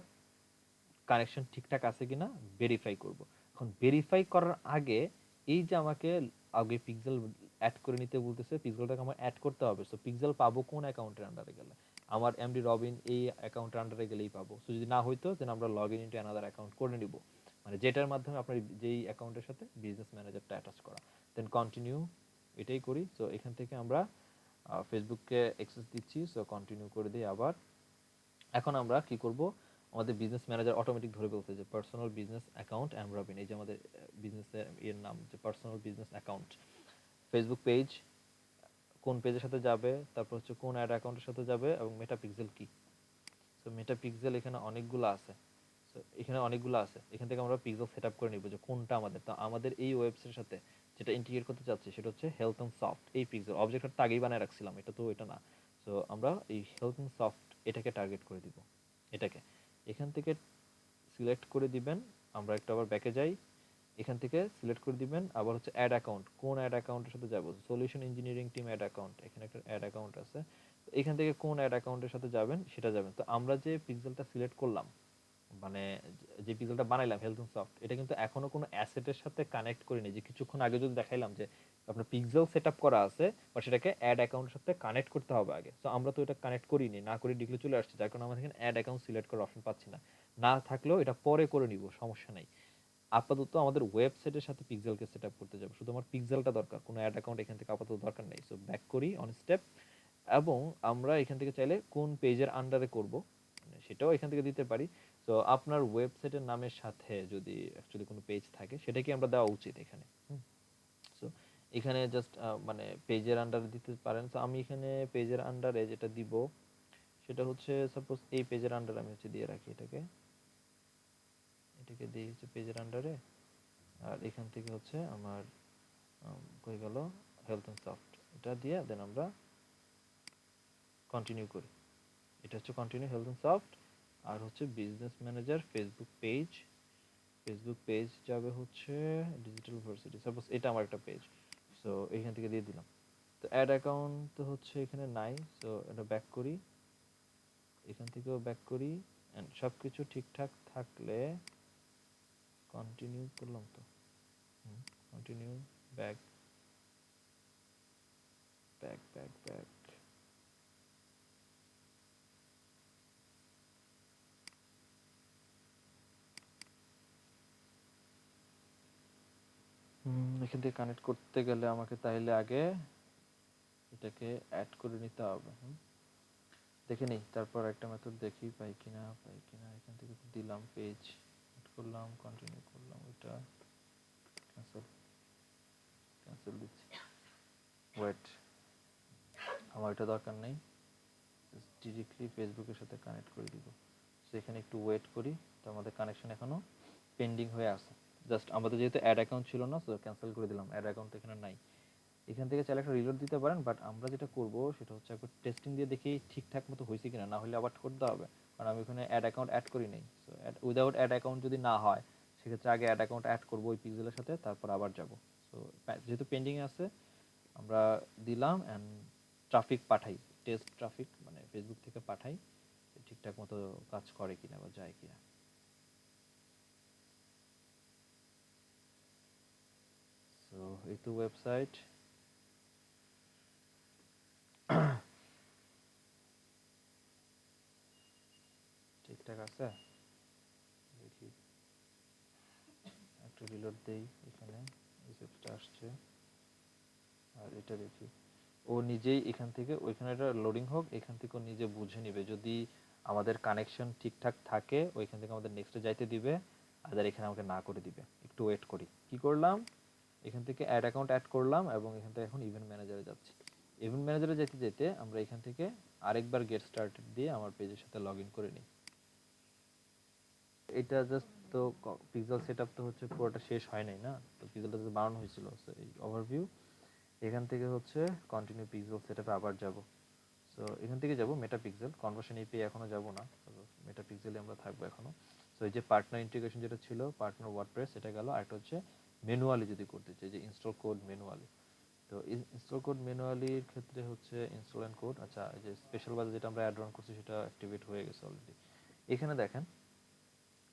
[SPEAKER 1] কানেকশন ঠিকঠাক আছে কিনা ভেরিফাই করব। এখন ভেরিফাই করার আগে এই যে আমাকে আগে পিক্সেল অ্যাড করে নিতে বলতেছে, পিক্সেলটাকে আমার অ্যাড করতে হবে। সো পিক্সেল পাবো কোন অ্যাকাউন্টের আন্ডারে গেলে? আমার এমডি রবিন এই অ্যাকাউন্টের আন্ডারে গেলেই পাবো। সো যদি না হইতো দেন আমরা log in into another account করে নিব, মানে যেটার মাধ্যমে আপনার যেই অ্যাকাউন্টের সাথে বিজনেস ম্যানেজারটা অ্যাটাচ করা। দেন কন্টিনিউ, এটাই করি। সো এখান থেকে আমরা ফেসবুককে অ্যাক্সেস দিচ্ছি, সো কন্টিনিউ করে দিই আবার। এখন আমরা কি করব, আমাদের বিজনেস ম্যানেজার অটোমেটিক ধরে বলছে যে personal business account M Robin, এই যে আমাদের বিজনেসের এর নাম যে personal business account. Facebook page কোন পেজের সাথে যাবে, তারপর হচ্ছে কোন অ্যাড অ্যাকাউন্টের সাথে যাবে, এবং মেটা পিক্সেল কি। সো মেটা পিক্সেল এখানে অনেকগুলো আছে। সো এখানে অনেকগুলো আছে, এখান থেকে আমরা পিক্সেল সেট আপ করে নিব যে কোনটা আমাদের। তো আমাদের এই ওয়েবসাইটের সাথে যেটা ইন্টিগ্রেট করতে চাচ্ছি সেটা হচ্ছে হেলথ অ্যান্ড সফট। এই পিক্সেল অবজেক্টটা তো আগেই বানায় রাখছিলাম, এটা তো এটা না। সো আমরা এই হেলথ অ্যান্ড সফট এটাকে টার্গেট করে দিব। এটাকে এখান থেকে সিলেক্ট করে দিবেন। আমরা একটু আবার ব্যাকে যাই, এখান থেকে সিলেক্ট করে দিবেন। আবার হচ্ছে অ্যাড অ্যাকাউন্ট, কোন অ্যাড অ্যাকাউন্টের সাথে যাব, solution engineering team ad account, এখানে একটা অ্যাড অ্যাকাউন্ট আছে। তো এখান থেকে কোন অ্যাড অ্যাকাউন্টের সাথে যাবেন সেটা যাবেন। তো আমরা যে পিক্সেলটা সিলেক্ট করলাম, মানে যে পিক্সেলটা বানাইলাম হেলথ এন্ড সফট, এটা কিন্তু এখনো কোনো অ্যাসেটের সাথে কানেক্ট করিনি। যে কিছুক্ষণ আগে যদি দেখাইলাম যে আপনার পিক্সেল সেটআপ করা আছে, বাট সেটাকে অ্যাড অ্যাকাউন্টের সাথে কানেক্ট করতে হবে আগে। তো আমরা তো এটা কানেক্ট করিনি, না করে ডিগলে চলে আসছে, যার কারণে আমরা এখানে অ্যাড অ্যাকাউন্ট সিলেক্ট করার অপশন পাচ্ছি না। না থাকলেও এটা পরে করে নিব, সমস্যা নাই। আপাতত আমাদের ওয়েবসাইটের সাথে পিক্সেলকে সেট আপ করতে যাবো, শুধু আমার পিক্সেলটা দরকার, কোনো অ্যাড অ্যাকাউন্ট এখান থেকে আপাতত দরকার নেই। সো ব্যাক করি অন স্টেপ, এবং আমরা এখান থেকে চাইলে কোন পেজের আন্ডারে করব সেটাও এখান থেকে দিতে পারি। তো আপনার ওয়েবসাইটের নামের সাথে যদি অ্যাকচুয়ালি কোনো পেজ থাকে সেটা কি আমরা দেওয়া উচিত এখানে। সো এখানে জাস্ট মানে পেজের আন্ডারে দিতে পারেন। তো আমি এখানে পেজের আন্ডারে যেটা দিব সেটা হচ্ছে, সাপোজ এই পেজের আন্ডারে আমি হচ্ছে দিয়ে রাখি এটাকে, এটাকে দিয়ে হচ্ছে পেজের আন্ডারে। আর এখান থেকে হচ্ছে আমার কই গেল, হেলথ অ্যান্ড সফট, এটা দিয়ে দেন আমরা কন্টিনিউ করি। এটা হচ্ছে কন্টিনিউ হেলথ অ্যান্ড সফট। আর হচ্ছে business manager Facebook page, Facebook page যাবে হচ্ছে ডিজিটাল ভার্সিটি, সাপোজ এটা আমার একটা পেজ। সো এখান থেকে দিয়ে দিলাম। তো অ্যাড অ্যাকাউন্ট তো হচ্ছে এখানে নাই, সো এটা ব্যাক করি, এখান থেকেও ব্যাক করি। অ্যান্ড সব কিছু ঠিকঠাক থাকলে কন্টিনিউ করলাম তো, continue, back back back back. এখান থেকে কানেক্ট করতে গেলে আমাকে তাইলে আগে এটাকে অ্যাড করে নিতে হবে। দেখে নিই, তারপর একটা মেথড দেখি পাই কিনা, পাই কিনা। এখান থেকে দিলাম পেজ, অ্যাড করলাম, কন্টিনিউ করলাম, ওইটা ক্যান্সেল, ক্যান্সেল দিচ্ছি। ওয়েট, আমার এটা দরকার নেই, ডিরেক্টলি ফেসবুকের সাথে কানেক্ট করে দিব। সো এখানে একটু ওয়েট করি, তো আমাদের কানেকশন এখনো পেন্ডিং হয়ে আছে। জাস্ট আমাদের যেহেতু অ্যাড অ্যাকাউন্ট ছিল না, সো ক্যান্সেল করে দিলাম, অ্যাড অ্যাকাউন্ট এখানে নাই। এখান থেকে চাইলে একটা রিলোড দিতে পারেন, বাট আমরা যেটা করব সেটা হচ্ছে একবার টেস্টিং দিয়ে দেখি ঠিকঠাক মতো হয়েছে কিনা, না হলে আবার করতে হবে, কারণ আমি ওখানে অ্যাড অ্যাকাউন্ট অ্যাড করি নাই। সো উইদাউট অ্যাড অ্যাকাউন্ট যদি না হয় সেক্ষেত্রে আগে অ্যাড অ্যাকাউন্ট অ্যাড করবো ওই পিক্সেলের সাথে, তারপর আবার যাব। সো যেহেতু পেন্ডিংয়ে আছে আমরা দিলাম, অ্যান্ড ট্রাফিক পাঠাই, টেস্ট ট্রাফিক মানে ফেসবুক থেকে পাঠাই, ঠিকঠাক মতো কাজ করে কিনা বা যায় কিনা। সো এই তো ওয়েবসাইট, ঠিকঠাক আছে, দেখি একটু রিলোড দেই। এখানে রিসেপ্টটা আসছে, আর এটা দেখি ও নিজেই এখান থেকে ওইখানে একটা লোডিং হোক, এখান থেকে ও নিজে বুঝে নিবে। যদি আমাদের কানেকশন ঠিকঠাক থাকে ওইখান থেকে আমাদের নেক্সটে যাইতে দিবে, আর এখানে আমাকে না করে দিবে। একটু ওয়েট করি। কি করলাম, এখান থেকে অ্যাড অ্যাকাউন্ট অ্যাড করলাম, এবং এখান থেকে এখন ইভেন্ট ম্যানেজারে যাচ্ছি। ইভেন্ট ম্যানেজারে যেতে যেতে আমরা এখান থেকে আরেকবার গেট স্টার্টেড দিয়ে আমার পেজের সাথে লগ ইন করে নিই। এটা জাস্ট তো পিক্সেল সেটআপ তো হচ্ছে পুরোটা শেষ হয় নাই না, তো পিক্সেলটা তো বানানো হয়েছিল। সো এই ওভারভিউ, এখান থেকে হচ্ছে কন্টিনিউ পিক্সেল সেটআপে আবার যাব। সো এখান থেকে যাব মেটা পিক্সেল, কনভার্সন এপিআই এখনো যাব না, মেটা পিক্সেলে আমরা থাকবো এখনো। সো এই যে পার্টনার ইন্টিগ্রেশন যেটা ছিল, পার্টনার ওয়ার্ডপ্রেস, এটা গেল। আরেকটা হচ্ছে ম্যানুয়ালি যদি করতে চাই, যে ইনস্টল কোড ম্যানুয়ালি, তো ইনস্টল কোড ম্যানুয়ালির ক্ষেত্রে হচ্ছে ইনস্টল এন্ড কোড। আচ্ছা, এই যে স্পেশাল বাজে যেটা আমরা অ্যাড অন করছি সেটা অ্যাক্টিভেট হয়ে গেছে অলরেডি। এখানে দেখেন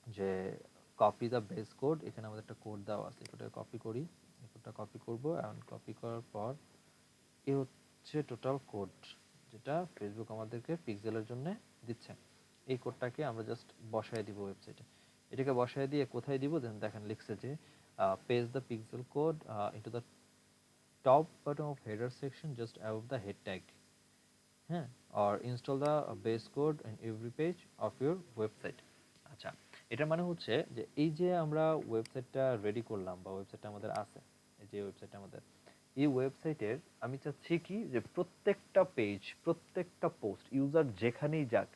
[SPEAKER 1] যে কপি দ্য বেস কোড, এখানে আমাদের একটা কোড দেওয়া আছে, এটা কপি করি, এই কোডটা কপি করব। এখন কপি করার পর এই হচ্ছে টোটাল কোড যেটা ফেসবুক আমাদেরকে পিক্সেলের জন্য দিচ্ছে। এই কোডটাকে আমরা জাস্ট বসায় দিব ওয়েবসাইটে। এটাকে বসায় দিয়ে কোথায় দিব দেন দেখেন লিখছে যে page the pixel code into the top bottom of header section just above the head tag, হ্যাঁ, or install the base code in every page of your website। আচ্ছা, এটার মানে হচ্ছে যে এই যে আমরা ওয়েবসাইটটা রেডি করলাম বা ওয়েবসাইটটা আমাদের আছে, এই যে ওয়েবসাইটটা আমাদের, এই ওয়েবসাইটের আমি চাচ্ছি কি যে প্রত্যেকটা পেজ, প্রত্যেকটা পোস্ট ইউজার যেখানেই যাক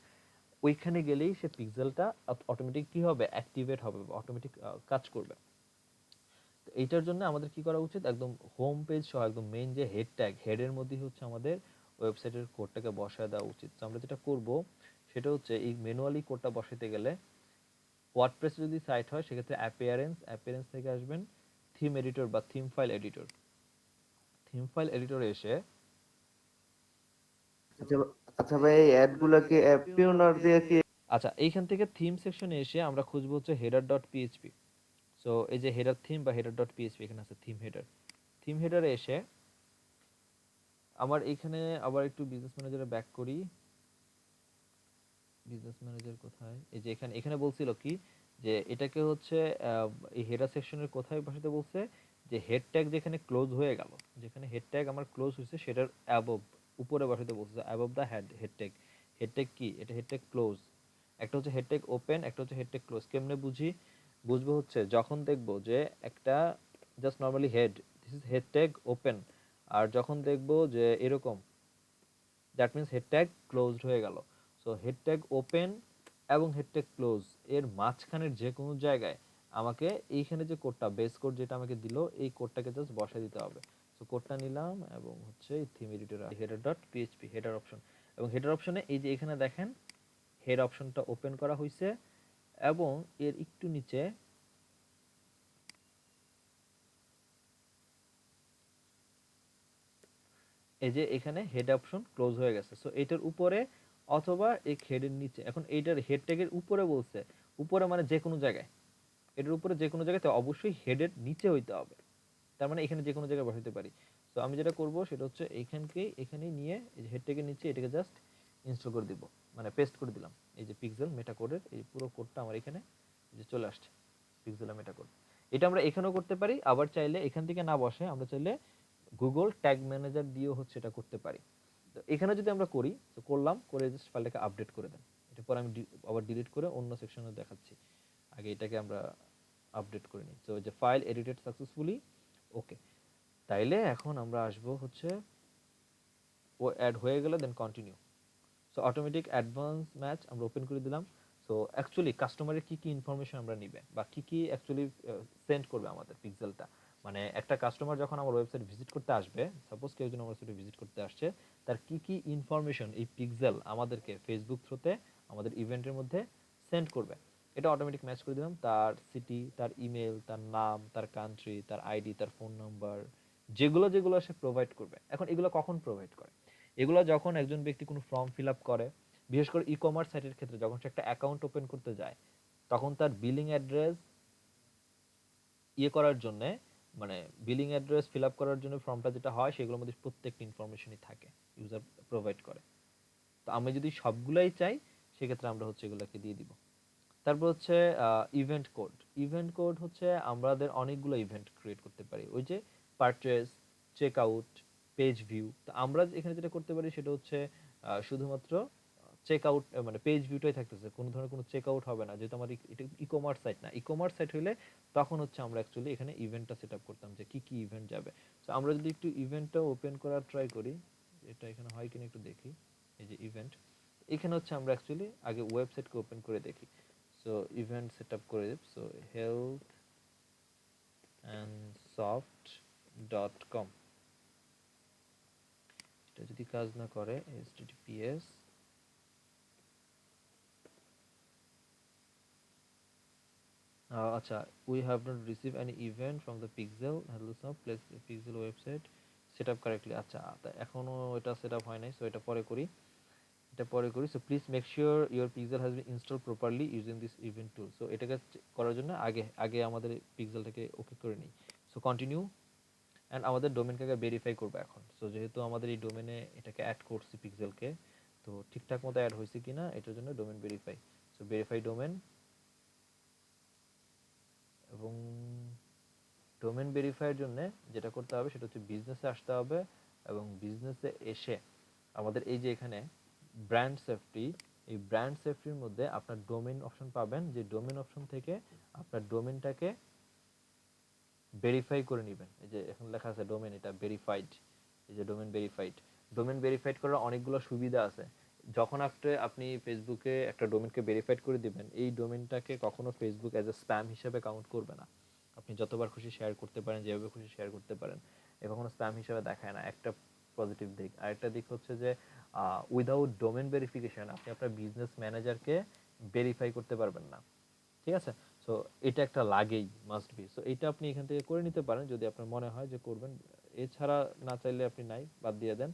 [SPEAKER 1] ওইখানে গেলেই সে পিক্সেলটা অটোমেটিক কি হবে, অ্যাক্টিভেট হবে, অটোমেটিক কাজ করবে। তো এইটার জন্য আমাদের কি করা উচিত, একদম হোম পেজ সহ একদম মেইন যে হেড ট্যাগ, হেডের মধ্যেই হচ্ছে আমাদের ওয়েবসাইটের কোডটাকে বসায় দেওয়া উচিত। তো আমরা যেটা করব সেটা হচ্ছে এই ম্যানুয়ালি কোডটা বসাতে গেলে ওয়ার্ডপ্রেস যদি সাইট হয় সেক্ষেত্রে অ্যাপিয়ারেন্স থেকে আসবেন থিম এডিটর বা theme file editor. Theme file এডিটরে এসে
[SPEAKER 5] আচ্ছা আচ্ছা ভাই, এই অ্যাড গুলাকে অ্যাপিওনার দিয়ে কি?
[SPEAKER 1] আচ্ছা, এইখান থেকে থিম সেকশনে এসে আমরা খুঁজবো হচ্ছে হেডার ডট পিএইচপি। সো এই যে হেডার থিম বা হেডার ডট পিএইচপি, এখানে আছে থিম হেডার। থিম হেডারে এসে আমার এইখানে আবার একটু বিজনেস ম্যানেজারে ব্যাক করি। বিজনেস ম্যানেজার কোথায়, এই যে এখানে, এখানে বলছিল কি যে এটাকে হচ্ছে এই হেডার সেকশনের কোথায় বসাতে বলছে, যে হেড ট্যাগ যেখানে ক্লোজ হয়ে গেল, যেখানে হেড ট্যাগ আমার ক্লোজ হয়েছে সেটার অ্যাবভ, উপরে বসাতে বলছে, above the head tag. Head tag কি, এটা হেড ট্যাগ ক্লোজ। একটা হচ্ছে হেড ট্যাগ ওপেন, একটা হচ্ছে হেড ট্যাগ ক্লোজ। কেমনে বুঝি, বুঝবো হচ্ছে যখন দেখবো যে একটা just normally head, this is head tag open, আর যখন দেখবো যে এরকম, that means head tag closed হয়ে গেল। সো হেড ট্যাগ ওপেন এবং হেড ট্যাগ ক্লোজ এর মাঝখানের যে কোনো জায়গায় আমাকে এইখানে যে কোডটা, বেস কোড যেটা আমাকে দিল, এই কোডটাকে জাস্ট বসাই দিতে হবে। সো কোডটা নিলাম এবং হচ্ছে theme editor header dot PHP header option, এবং হেডার অপশনে এই যে এখানে দেখেন হেড অপশনটা ওপেন করা হয়েছে, এবং এর একটু নিচে এই যে এখানে হেড অপশন ক্লোজ হয়ে গেছে। সো এটার উপরে অথবা এই হেডের নিচে, এখন এইটার হেড ট্যাগের উপরে বলছে, উপরে মানে যে কোনো জায়গায়, এটার উপরে যে কোনো জায়গায়, তো অবশ্যই হেডের নিচে হইতে হবে, তার মানে এখানে যে কোনো জায়গায় বসাতে পারি। তো আমি যেটা করব সেটা হচ্ছে এইখানকেই, এখানেই নিয়ে এই যে হেড ট্যাগের নিচে এটাকে জাস্ট ইনস্টল করে দিব, মানে পেস্ট করে দিলাম। এই যে পিক্সেল মেটা কোডের এই পুরো কোডটা আমার এখানে এই যে চলে আসছে, পিক্সেল মেটা কোড। এটা আমরা এখানেও করতে পারি, আবার চাইলে এখান থেকে না বসে আমরা চাইলে গুগল ট্যাগ ম্যানেজার দিয়েও হচ্ছে এটা করতে পারি। তো এখানে যদি আমরা করি, তো করলাম, করে জাস্ট ফাইলটাকে আপডেট করে দেন। এটা পরে আমি আবার ডিলিট করে অন্য সেকশনে দেখাচ্ছি, আগে এটাকে আমরা আপডেট করে নিই। তো যে ফাইল এডিটেড সাকসেসফুলি, ওকে। তাইলে এখন আমরা আসবো হচ্ছে ও অ্যাড হয়ে গেলে then continue. So automatic advance match আমরা ওপেন করে দিলাম। সো অ্যাকচুয়ালি কাস্টমারের কি কি ইনফরমেশন আমরা নিবে বা কি কি অ্যাকচুয়ালি সেন্ড করবে আমাদের পিক্সেলটা, মানে একটা কাস্টমার যখন আমার ওয়েবসাইট ভিজিট করতে আসবে, সাপোজ কেউ যদি আমার ওয়েবসাইটে ভিজিট করতে আসছে, তার কি কি ইনফরমেশন এই পিক্সেল আমাদেরকে ফেসবুক থ্রুতে আমাদের ইভেন্টের মধ্যে সেন্ড করবে, এটা অটোমেটিক ম্যাচ করে দিলাম। তার সিটি, তার ইমেল, তার নাম, তার কান্ট্রি, তার আইডি, তার ফোন নাম্বার, যেগুলো যেগুলো সে প্রোভাইড করবে। এখন এগুলো কখন প্রোভাইড করে, এগুলো যখন একজন ব্যক্তি কোনো ফর্ম ফিল আপ করে, বিশেষ করে ই কমার্স সাইটের ক্ষেত্রে যখন সে একটা অ্যাকাউন্ট ওপেন করতে যায়, তখন তার বিলিং অ্যাড্রেস ইয়ে করার জন্য, মানে বিলিং অ্যাড্রেস ফিল আপ করার জন্য ফর্মটা যেটা হয় সেগুলোর মধ্যে প্রত্যেকটা ইনফরমেশনই থাকে, ইউজার প্রোভাইড করে। তো আমি যদি সবগুলাই চাই সেক্ষেত্রে আমরা হচ্ছে এগুলোকে দিয়ে দিব। তারপর হচ্ছে ইভেন্ট কোড। ইভেন্ট কোড হচ্ছে আমাদের অনেকগুলো ইভেন্ট ক্রিয়েট করতে পারি, ওই যে purchase, check out, page view. তো আমরা এখানে যেটা করতে পারি সেটা হচ্ছে শুধুমাত্র চেক আউট, মানে পেজ ভিউটাই থাকতেছে, কোনো ধরনের কোনো চেক আউট হবে না, যেহেতু আমার এটা ই কমার্স সাইট না। ই কমার্স সাইট হইলে তখন হচ্ছে আমরা অ্যাকচুয়ালি এখানে ইভেন্টটা সেট আপ করতাম যে কি কি ইভেন্ট যাবে। তো আমরা যদি একটু ইভেন্টটা ওপেন করার ট্রাই করি, এটা এখানে হয় কিনা একটু দেখি। এই যে ইভেন্ট, এখানে হচ্ছে আমরা অ্যাকচুয়ালি আগে ওয়েবসাইটকে ওপেন করে দেখি। সো ইভেন্ট সেট আপ করে দেব। So health and soft dot com, এটা যদি কাজ না করে, https আচ্ছা, we have not received any event from the pixel hello soft, please pixel website set up correctly. আচ্ছা, তা এখনো এটা সেট আপ হয় নাই, সো এটা পরে করি। So please make sure your pixel has been install properly using this event tool. So এটাকে করার জন্য আগে আগে আমাদের পিক্সেলটাকে ওকে করে নিই। So continue. অ্যান্ড আমাদের ডোমেনটাকে ভেরিফাই করবো এখন। সো যেহেতু আমাদের এই ডোমেনে এটাকে অ্যাড করছি পিক্সেলকে, তো ঠিকঠাক মতো অ্যাড হয়েছে কিনা এটার জন্য domain verify. So verify domain, এবং ডোমেন ভেরিফাইয়ের জন্য যেটা করতে হবে সেটা হচ্ছে বিজনেসে আসতে হবে, এবং বিজনেসে এসে আমাদের এই যে এখানে ব্র্যান্ড সেফটি, এই ব্র্যান্ড সেফটির মধ্যে আপনার ডোমেন অপশন পাবেন, যে ডোমেন অপশন থেকে আপনার ডোমেনটাকে ভেরিফাই করে নেবেন। এই যে এখন লেখা আছে ডোমেন, এটা ভেরিফাইড। এই যে ডোমেন ভেরিফাইড করার অনেকগুলো সুবিধা আছে। যখন আপনি ফেসবুকে একটা ডোমেনকে ভেরিফাইড করে দিবেন, এই ডোমেনটাকে কখনো ফেসবুক অ্যাজ এ স্প্যাম হিসেবে কাউন্ট করবে না। আপনি যতবার খুশি শেয়ার করতে পারেন, যেভাবে খুশি শেয়ার করতে পারেন, এ কখনো স্প্যাম হিসেবে দেখায় না। একটা পজিটিভ দিক। আরেকটা দিক হচ্ছে যে উইদাউট ডোমেন ভেরিফিকেশন আপনি আপনার বিজনেস ম্যানেজারকে ভেরিফাই করতে পারবেন না। ঠিক আছে? সো এটা একটা লাগেই, মাস্ট বি। সো এটা আপনি এখান থেকে করে নিতে পারেন যদি আপনার মনে হয় যে করবেন। এছাড়া না চাইলে আপনি নাই, বাদ দিয়ে দেন।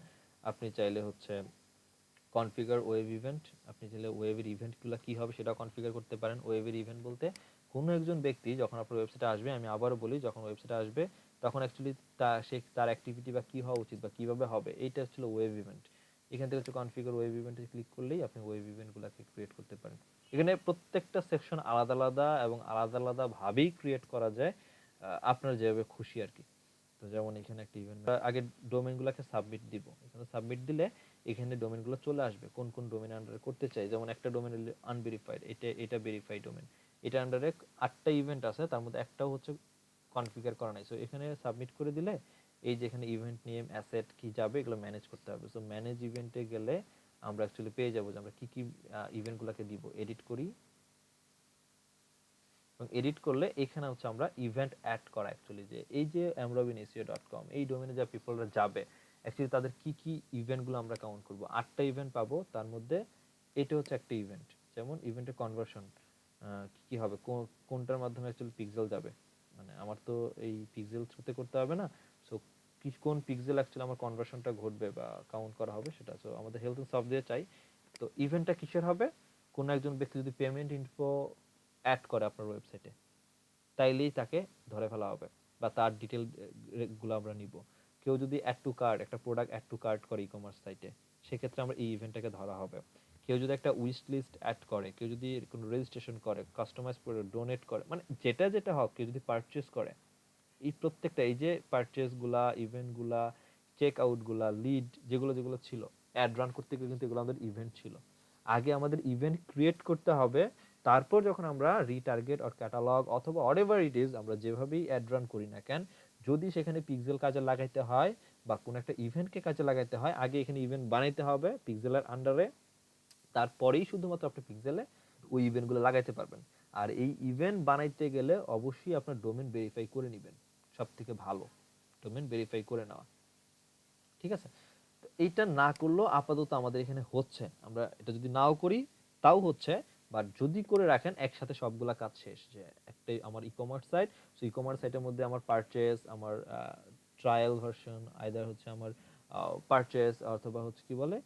[SPEAKER 1] আপনি চাইলে হচ্ছে কনফিগার ওয়েব ইভেন্ট, আপনি চাইলে ওয়েবের ইভেন্টগুলো কী হবে সেটা কনফিগার করতে পারেন। ওয়েবের ইভেন্ট বলতে কোনো একজন ব্যক্তি যখন আপনার ওয়েবসাইটে আসবে, আমি আবারও বলি, যখন ওয়েবসাইটে আসবে তখন অ্যাকচুয়ালি তার অ্যাক্টিভিটি বা কী হওয়া উচিত বা কীভাবে হবে, এইটা হচ্ছিল ওয়েব ইভেন্ট। এখান থেকে হচ্ছে কনফিগার ওয়েব ইভেন্টে ক্লিক করলেই আপনি ওয়েব ইভেন্টগুলোকে ক্রিয়েট করতে পারেন। এখানে প্রত্যেকটা সেকশন আলাদা আলাদা এবং আলাদা আলাদাভাবেই ক্রিয়েট করা যায়, আপনার যেভাবে খুশি আর কি। তো যেমন এখানে একটা ইভেন্ট আগে ডোমেনগুলোকে সাবমিট দিব। এখানে সাবমিট দিলে এখানে ডোমেনগুলো চলে আসবে কোন কোন ডোমেন আন্ডারে করতে চাই। যেমন একটা ডোমেন আনভেরিফাইড, এটা ভেরিফাইড ডোমেন। এটা আন্ডারে 8টা ইভেন্ট আছে, তার মধ্যে একটাও হচ্ছে কনফিগার করা নাই। সো এখানে সাবমিট করে দিলে এই যে এখানে ইভেন্ট নেম, অ্যাসেট কি যাবে, এগুলো ম্যানেজ করতে হবে। সো ম্যানেজ ইভেন্টে গেলে আমরা অ্যাকচুয়ালি পেয়ে যাবো যে আমরা কি কি ইভেন্টগুলোকে দিব। এডিট করি, এবং এডিট করলে এখানে হচ্ছে আমরা ইভেন্ট অ্যাড করা, অ্যাকচুয়ালি যে এই যে amrobinSEO.com এই ডোমেনে যা পিপলরা যাবে অ্যাকচুয়ালি তাদের কি কি ইভেন্টগুলো আমরা কাউন্ট করব। 8টা ইভেন্ট পাবো, তার মধ্যে এটা হচ্ছে একটা ইভেন্ট। যেমন ইভেন্টের কনভার্সন কি কি হবে, কোনটার মাধ্যমে অ্যাকচুয়ালি পিক্সেল যাবে, মানে আমার তো এই পিক্সেল থ্রুতে করতে হবে না। সো কোন পিক্সেল অ্যাকচুয়ালি আমার কনভার্সনটা ঘটবে বা কাউন্ট করা হবে সেটা। সো আমাদের হেলথ এন্ড সফটওয়্যার চাই। তো ইভেন্টটা কিসের হবে, কোন একজন ব্যক্তি যদি পেমেন্ট ইনফো অ্যাড করে আপনার ওয়েবসাইটে, তাইলেই তাকে ধরে ফেলা হবে, বা তার ডিটেল গুলো আমরা নিব। কেউ যদি অ্যাড টু কার্ট, একটা প্রোডাক্ট অ্যাড টু কার্ট করে ই কমার্স সাইটে, সেক্ষেত্রে আমরা এই ইভেন্টটাকে ধরা হবে। কেউ যদি একটা উইশ লিস্ট অ্যাড করে, কেউ যদি কোনো রেজিস্ট্রেশন করে, কাস্টমাইজ করে ডোনেট করে, মানে যেটা যেটা হোক, কেউ যদি পারচেস করে, এই প্রত্যেকটা এই যে পারচেসগুলা, ইভেন্টগুলা, চেক আউটগুলা, লিড যেগুলো যেগুলো ছিল, অ্যাড রান করতে গেলে কিন্তু এগুলো আমাদের ইভেন্ট ছিল। আগে আমাদের ইভেন্ট ক্রিয়েট করতে হবে, তারপর যখন আমরা রিটার্গেট অর ক্যাটালগ অথবা হোয়াটএভার ইট ইজ আমরা যেভাবেই অ্যাড রান করি না কেন, যদি সেখানে পিক্সেল কাজে লাগাইতে হয় বা কোনো একটা ইভেন্টকে কাজে লাগাইতে হয়, আগে এখানে ইভেন্ট বানাইতে হবে পিক্সেলের আন্ডারে, তারপরেই শুধুমাত্র আপনি পিক্সেলে ওই ইভেন্টগুলো লাগাইতে পারবেন। আর এই ইভেন্ট বানাইতে গেলে অবশ্যই আপনার ডোমেন ভেরিফাই করে নেবেন, সব থেকে ভালো ডোমেন ভেরিফাই করে নেওয়া। ঠিক আছে? তো এইটা না করলেও আপাতত আমাদের এখানে হচ্ছে, আমরা এটা যদি নাও করি তাও হচ্ছে। বাট যদি করে রাখেন একসাথে সবগুলা কাজ শেষ। যে একটাই আমার e commerce site, so e commerce সাইটের মধ্যে আমার পারচেস, আমার ট্রায়াল ভার্সন, আইদার হচ্ছে আমার পারচেস, অথবা হচ্ছে কি বলে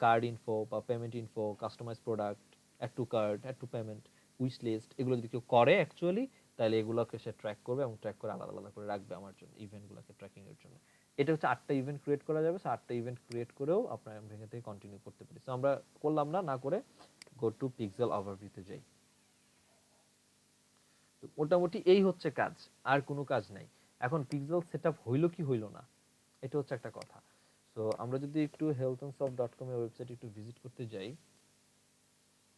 [SPEAKER 1] কার্ড ইনফো বা payment info, customize product, add to card, add to payment, wish list, এগুলো যদি কেউ করে অ্যাকচুয়ালি, তাহলে এগুলোকে সে ট্র্যাক করবে এবং ট্র্যাক করে আলাদা আলাদা করে রাখবে আমার জন্য, ইভেন্টগুলোকে ট্র্যাকিং এর জন্য। এটা হচ্ছে 8টা ইভেন্ট ক্রিয়েট করা যাবে। সো 8টা ইভেন্ট ক্রিয়েট করেও আপনারা এখান থেকে কন্টিনিউ করতে পারি। সো আমরা করলাম না, না করে গো টু পিক্সেল ওভারভিউতে যাই। তো মোটামুটি এই হচ্ছে কাজ, আর কোনো কাজ নাই। এখন পিক্সেল সেটআপ হইলো কি হইলো না, এটা হচ্ছে একটা কথা। সো আমরা যদি একটু healthandsoft.com এর ওয়েবসাইট একটু ভিজিট করতে যাই,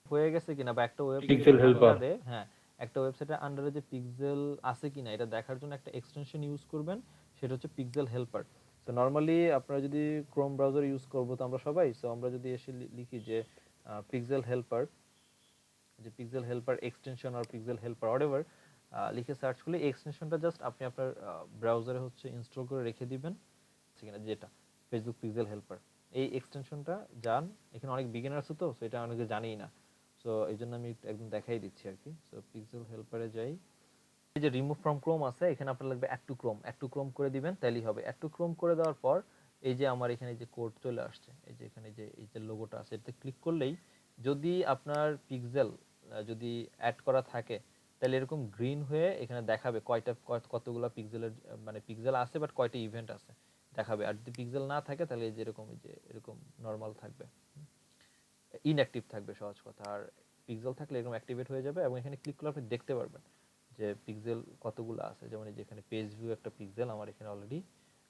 [SPEAKER 1] হয়ে গেছে কিনা বা একটা
[SPEAKER 2] পিক্সেল
[SPEAKER 1] ওয়েবসাইটের
[SPEAKER 2] হেল্পার।
[SPEAKER 1] আন্ডারে, হ্যাঁ, একটা ওয়েবসাইটের আন্ডারে যে পিক্সেল আছে কিনা এটা দেখার জন্য একটা এক্সটেনশন ইউজ করবেন, সেটা হচ্ছে পিক্সেল হেল্পার। তো নরমালি আপনারা যদি ক্রোম ব্রাউজার ইউজ করবো তো আমরা সবাই, সো আমরা যদি এসে লিখি যে পিক্সেল হেল্পার, যে পিক্সেল হেল্পার এক্সটেনশন আর পিক্সেল হেল্পার হোয়াটএভার লিখে সার্চ করলে এই এক্সটেনশনটা জাস্ট আপনি আপনার ব্রাউজারে হচ্ছে ইনস্টল করে রেখে দিবেন। সেখানে যেটা ফেসবুক পিক্সেল হেল্পার, এই এক্সটেনশনটা যান, এখানে অনেক বিগিনার আছে তো, সো এটা অনেকে জানেই না। সো এই জন্য আমি একদম দেখাই দিচ্ছি আর কি। সো পিক্সেল হেল্পারে যাই, এই যে রিমুভ ফ্রম ক্রোম আছে, এখানে আপনার লাগবে অ্যাড টু ক্রোম করে দিবেন, তাহলেই হবে। অ্যাড টু ক্রোম করে দেওয়ার পর এই যে আমার এখানে যে কোড চলে আসছে, এই যে এখানে যে এই যে লোগোটা আছে, এটাতে ক্লিক করলেই যদি আপনার পিক্সেল যদি অ্যাড করা থাকে, তাহলে এরকম গ্রিন হয়ে এখানে দেখাবে কতগুলো পিক্সেলের মানে পিক্সেল আছে, বাট কয়টা ইভেন্ট আছে দেখাবে। আর যদি পিক্সেল না থাকে তাহলে এই যে এরকম নর্মাল থাকবে, ইনঅ্যাক্টিভ থাকবে সহজ কথা। আর পিক্সেল থাকলে এরকম অ্যাক্টিভেট হয়ে যাবে, এবং এখানে ক্লিক করলে আপনি দেখতে পারবেন যে পিক্সেল কতগুলো আছে। যেমন এই যে এখানে পেজ ভিউ একটা পিক্সেল আমার এখানে অলরেডি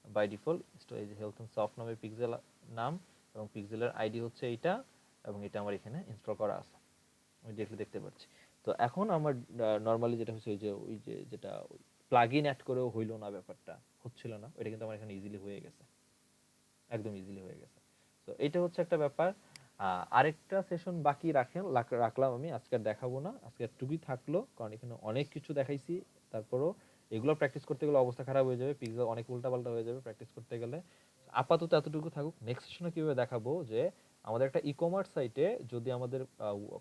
[SPEAKER 1] বাই ডিফল্ট এই যে হেলথ এন্ড সফট নামে পিক্সেল নাম, এবং পিক্সেলের আইডি হচ্ছে এইটা, এবং এটা আমার এখানে ইনস্টল করা আছে, আমি দেখলে দেখতে পাচ্ছি। তো এখন আমার নর্মালি যেটা হচ্ছে ওই যে যেটা প্লাগইন অ্যাড করেও হইলো না, ব্যাপারটা হচ্ছিল না, ওইটা কিন্তু আমার এখানে ইজিলি হয়ে গেছে, একদম ইজিলি হয়ে গেছে। তো এটা হচ্ছে একটা ব্যাপার। আরেকটা সেশন বাকি রাখলাম আমি, আজকে আর দেখাবো না, আজকে একটুকুই থাকলো, কারণ এখানে অনেক কিছু দেখাইছি। তারপরও এগুলো প্র্যাকটিস করতে গেলে অবস্থা খারাপ হয়ে যাবে, পিক্সেল অনেক উল্টাপাল্টা হয়ে যাবে প্র্যাকটিস করতে গেলে। আপাতত এতটুকু থাকুক। নেক্সট সেশনে কিভাবে দেখাবো যে আমাদের একটা ই কমার্স সাইটে যদি আমাদের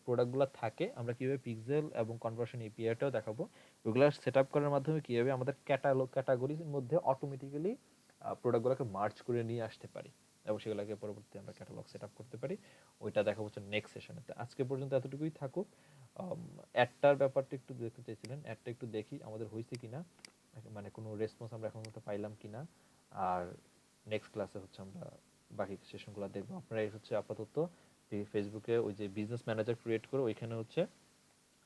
[SPEAKER 1] প্রোডাক্টগুলো থাকে, আমরা কিভাবে পিক্সেল এবং কনভার্সন এপিআইটাও দেখাবো। ওইগুলো সেট আপ করার মাধ্যমে কিভাবে আমাদের ক্যাটাগরির মধ্যে অটোমেটিক্যালি প্রোডাক্টগুলোকে মার্চ করে নিয়ে আসতে পারি, এবং সেগুলোকে পরবর্তীতে আমরা ক্যাটালগ সেট আপ করতে পারি। ওইটা দেখা হচ্ছে নেক্সট সেশনে। আজকে পর্যন্ত এতটুকুই থাকুক। অ্যাডটার ব্যাপারটা একটু দেখতে চাইছিলেন, অ্যাডটা একটু দেখি আমাদের হয়েছে কিনা, মানে কোনো রেসপন্স আমরা এখন মতো পাইলাম কিনা। আর নেক্সট ক্লাসে হচ্ছে আমরা বাকি সেশনগুলো দেখবো। আপনারা এই হচ্ছে আপাতত ফেসবুকে ওই যে বিজনেস ম্যানেজার ক্রিয়েট করে ওইখানে হচ্ছে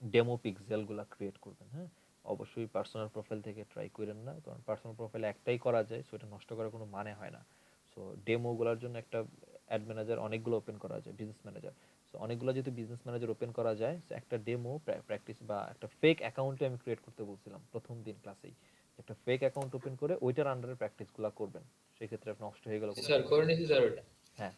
[SPEAKER 1] ডেমো পিক্সেলগুলো ক্রিয়েট করবেন। হ্যাঁ, অবশ্যই পার্সোনাল প্রোফাইল থেকে ট্রাই করেন না, কারণ পার্সোনাল প্রোফাইল একটাই করা যায়, সো এটা নষ্ট করার কোনো মানে হয় না। সো ডেমোগুলোর জন্য একটা অ্যাড ম্যানেজার অনেকগুলো ওপেন করা যায়, বিজনেস ম্যানেজার। সো অনেকগুলো যেহেতু বিজনেস ম্যানেজার ওপেন করা যায়, সো একটা ডেমো প্র্যাকটিস বা একটা ফেক অ্যাকাউন্টে আমি ক্রিয়েট করতে বলছিলাম প্রথম দিন ক্লাসেই, একটা ফেক অ্যাকাউন্ট ওপেন করে ওইটার আন্ডারে প্র্যাকটিসগুলো করবেন, সেই ক্ষেত্রে নষ্ট হয়ে গেল কোনো
[SPEAKER 6] স্যার
[SPEAKER 1] সমস্যা
[SPEAKER 6] করে
[SPEAKER 1] নেই।
[SPEAKER 6] নিয়েছি স্যার ওটা।
[SPEAKER 1] হ্যাঁ,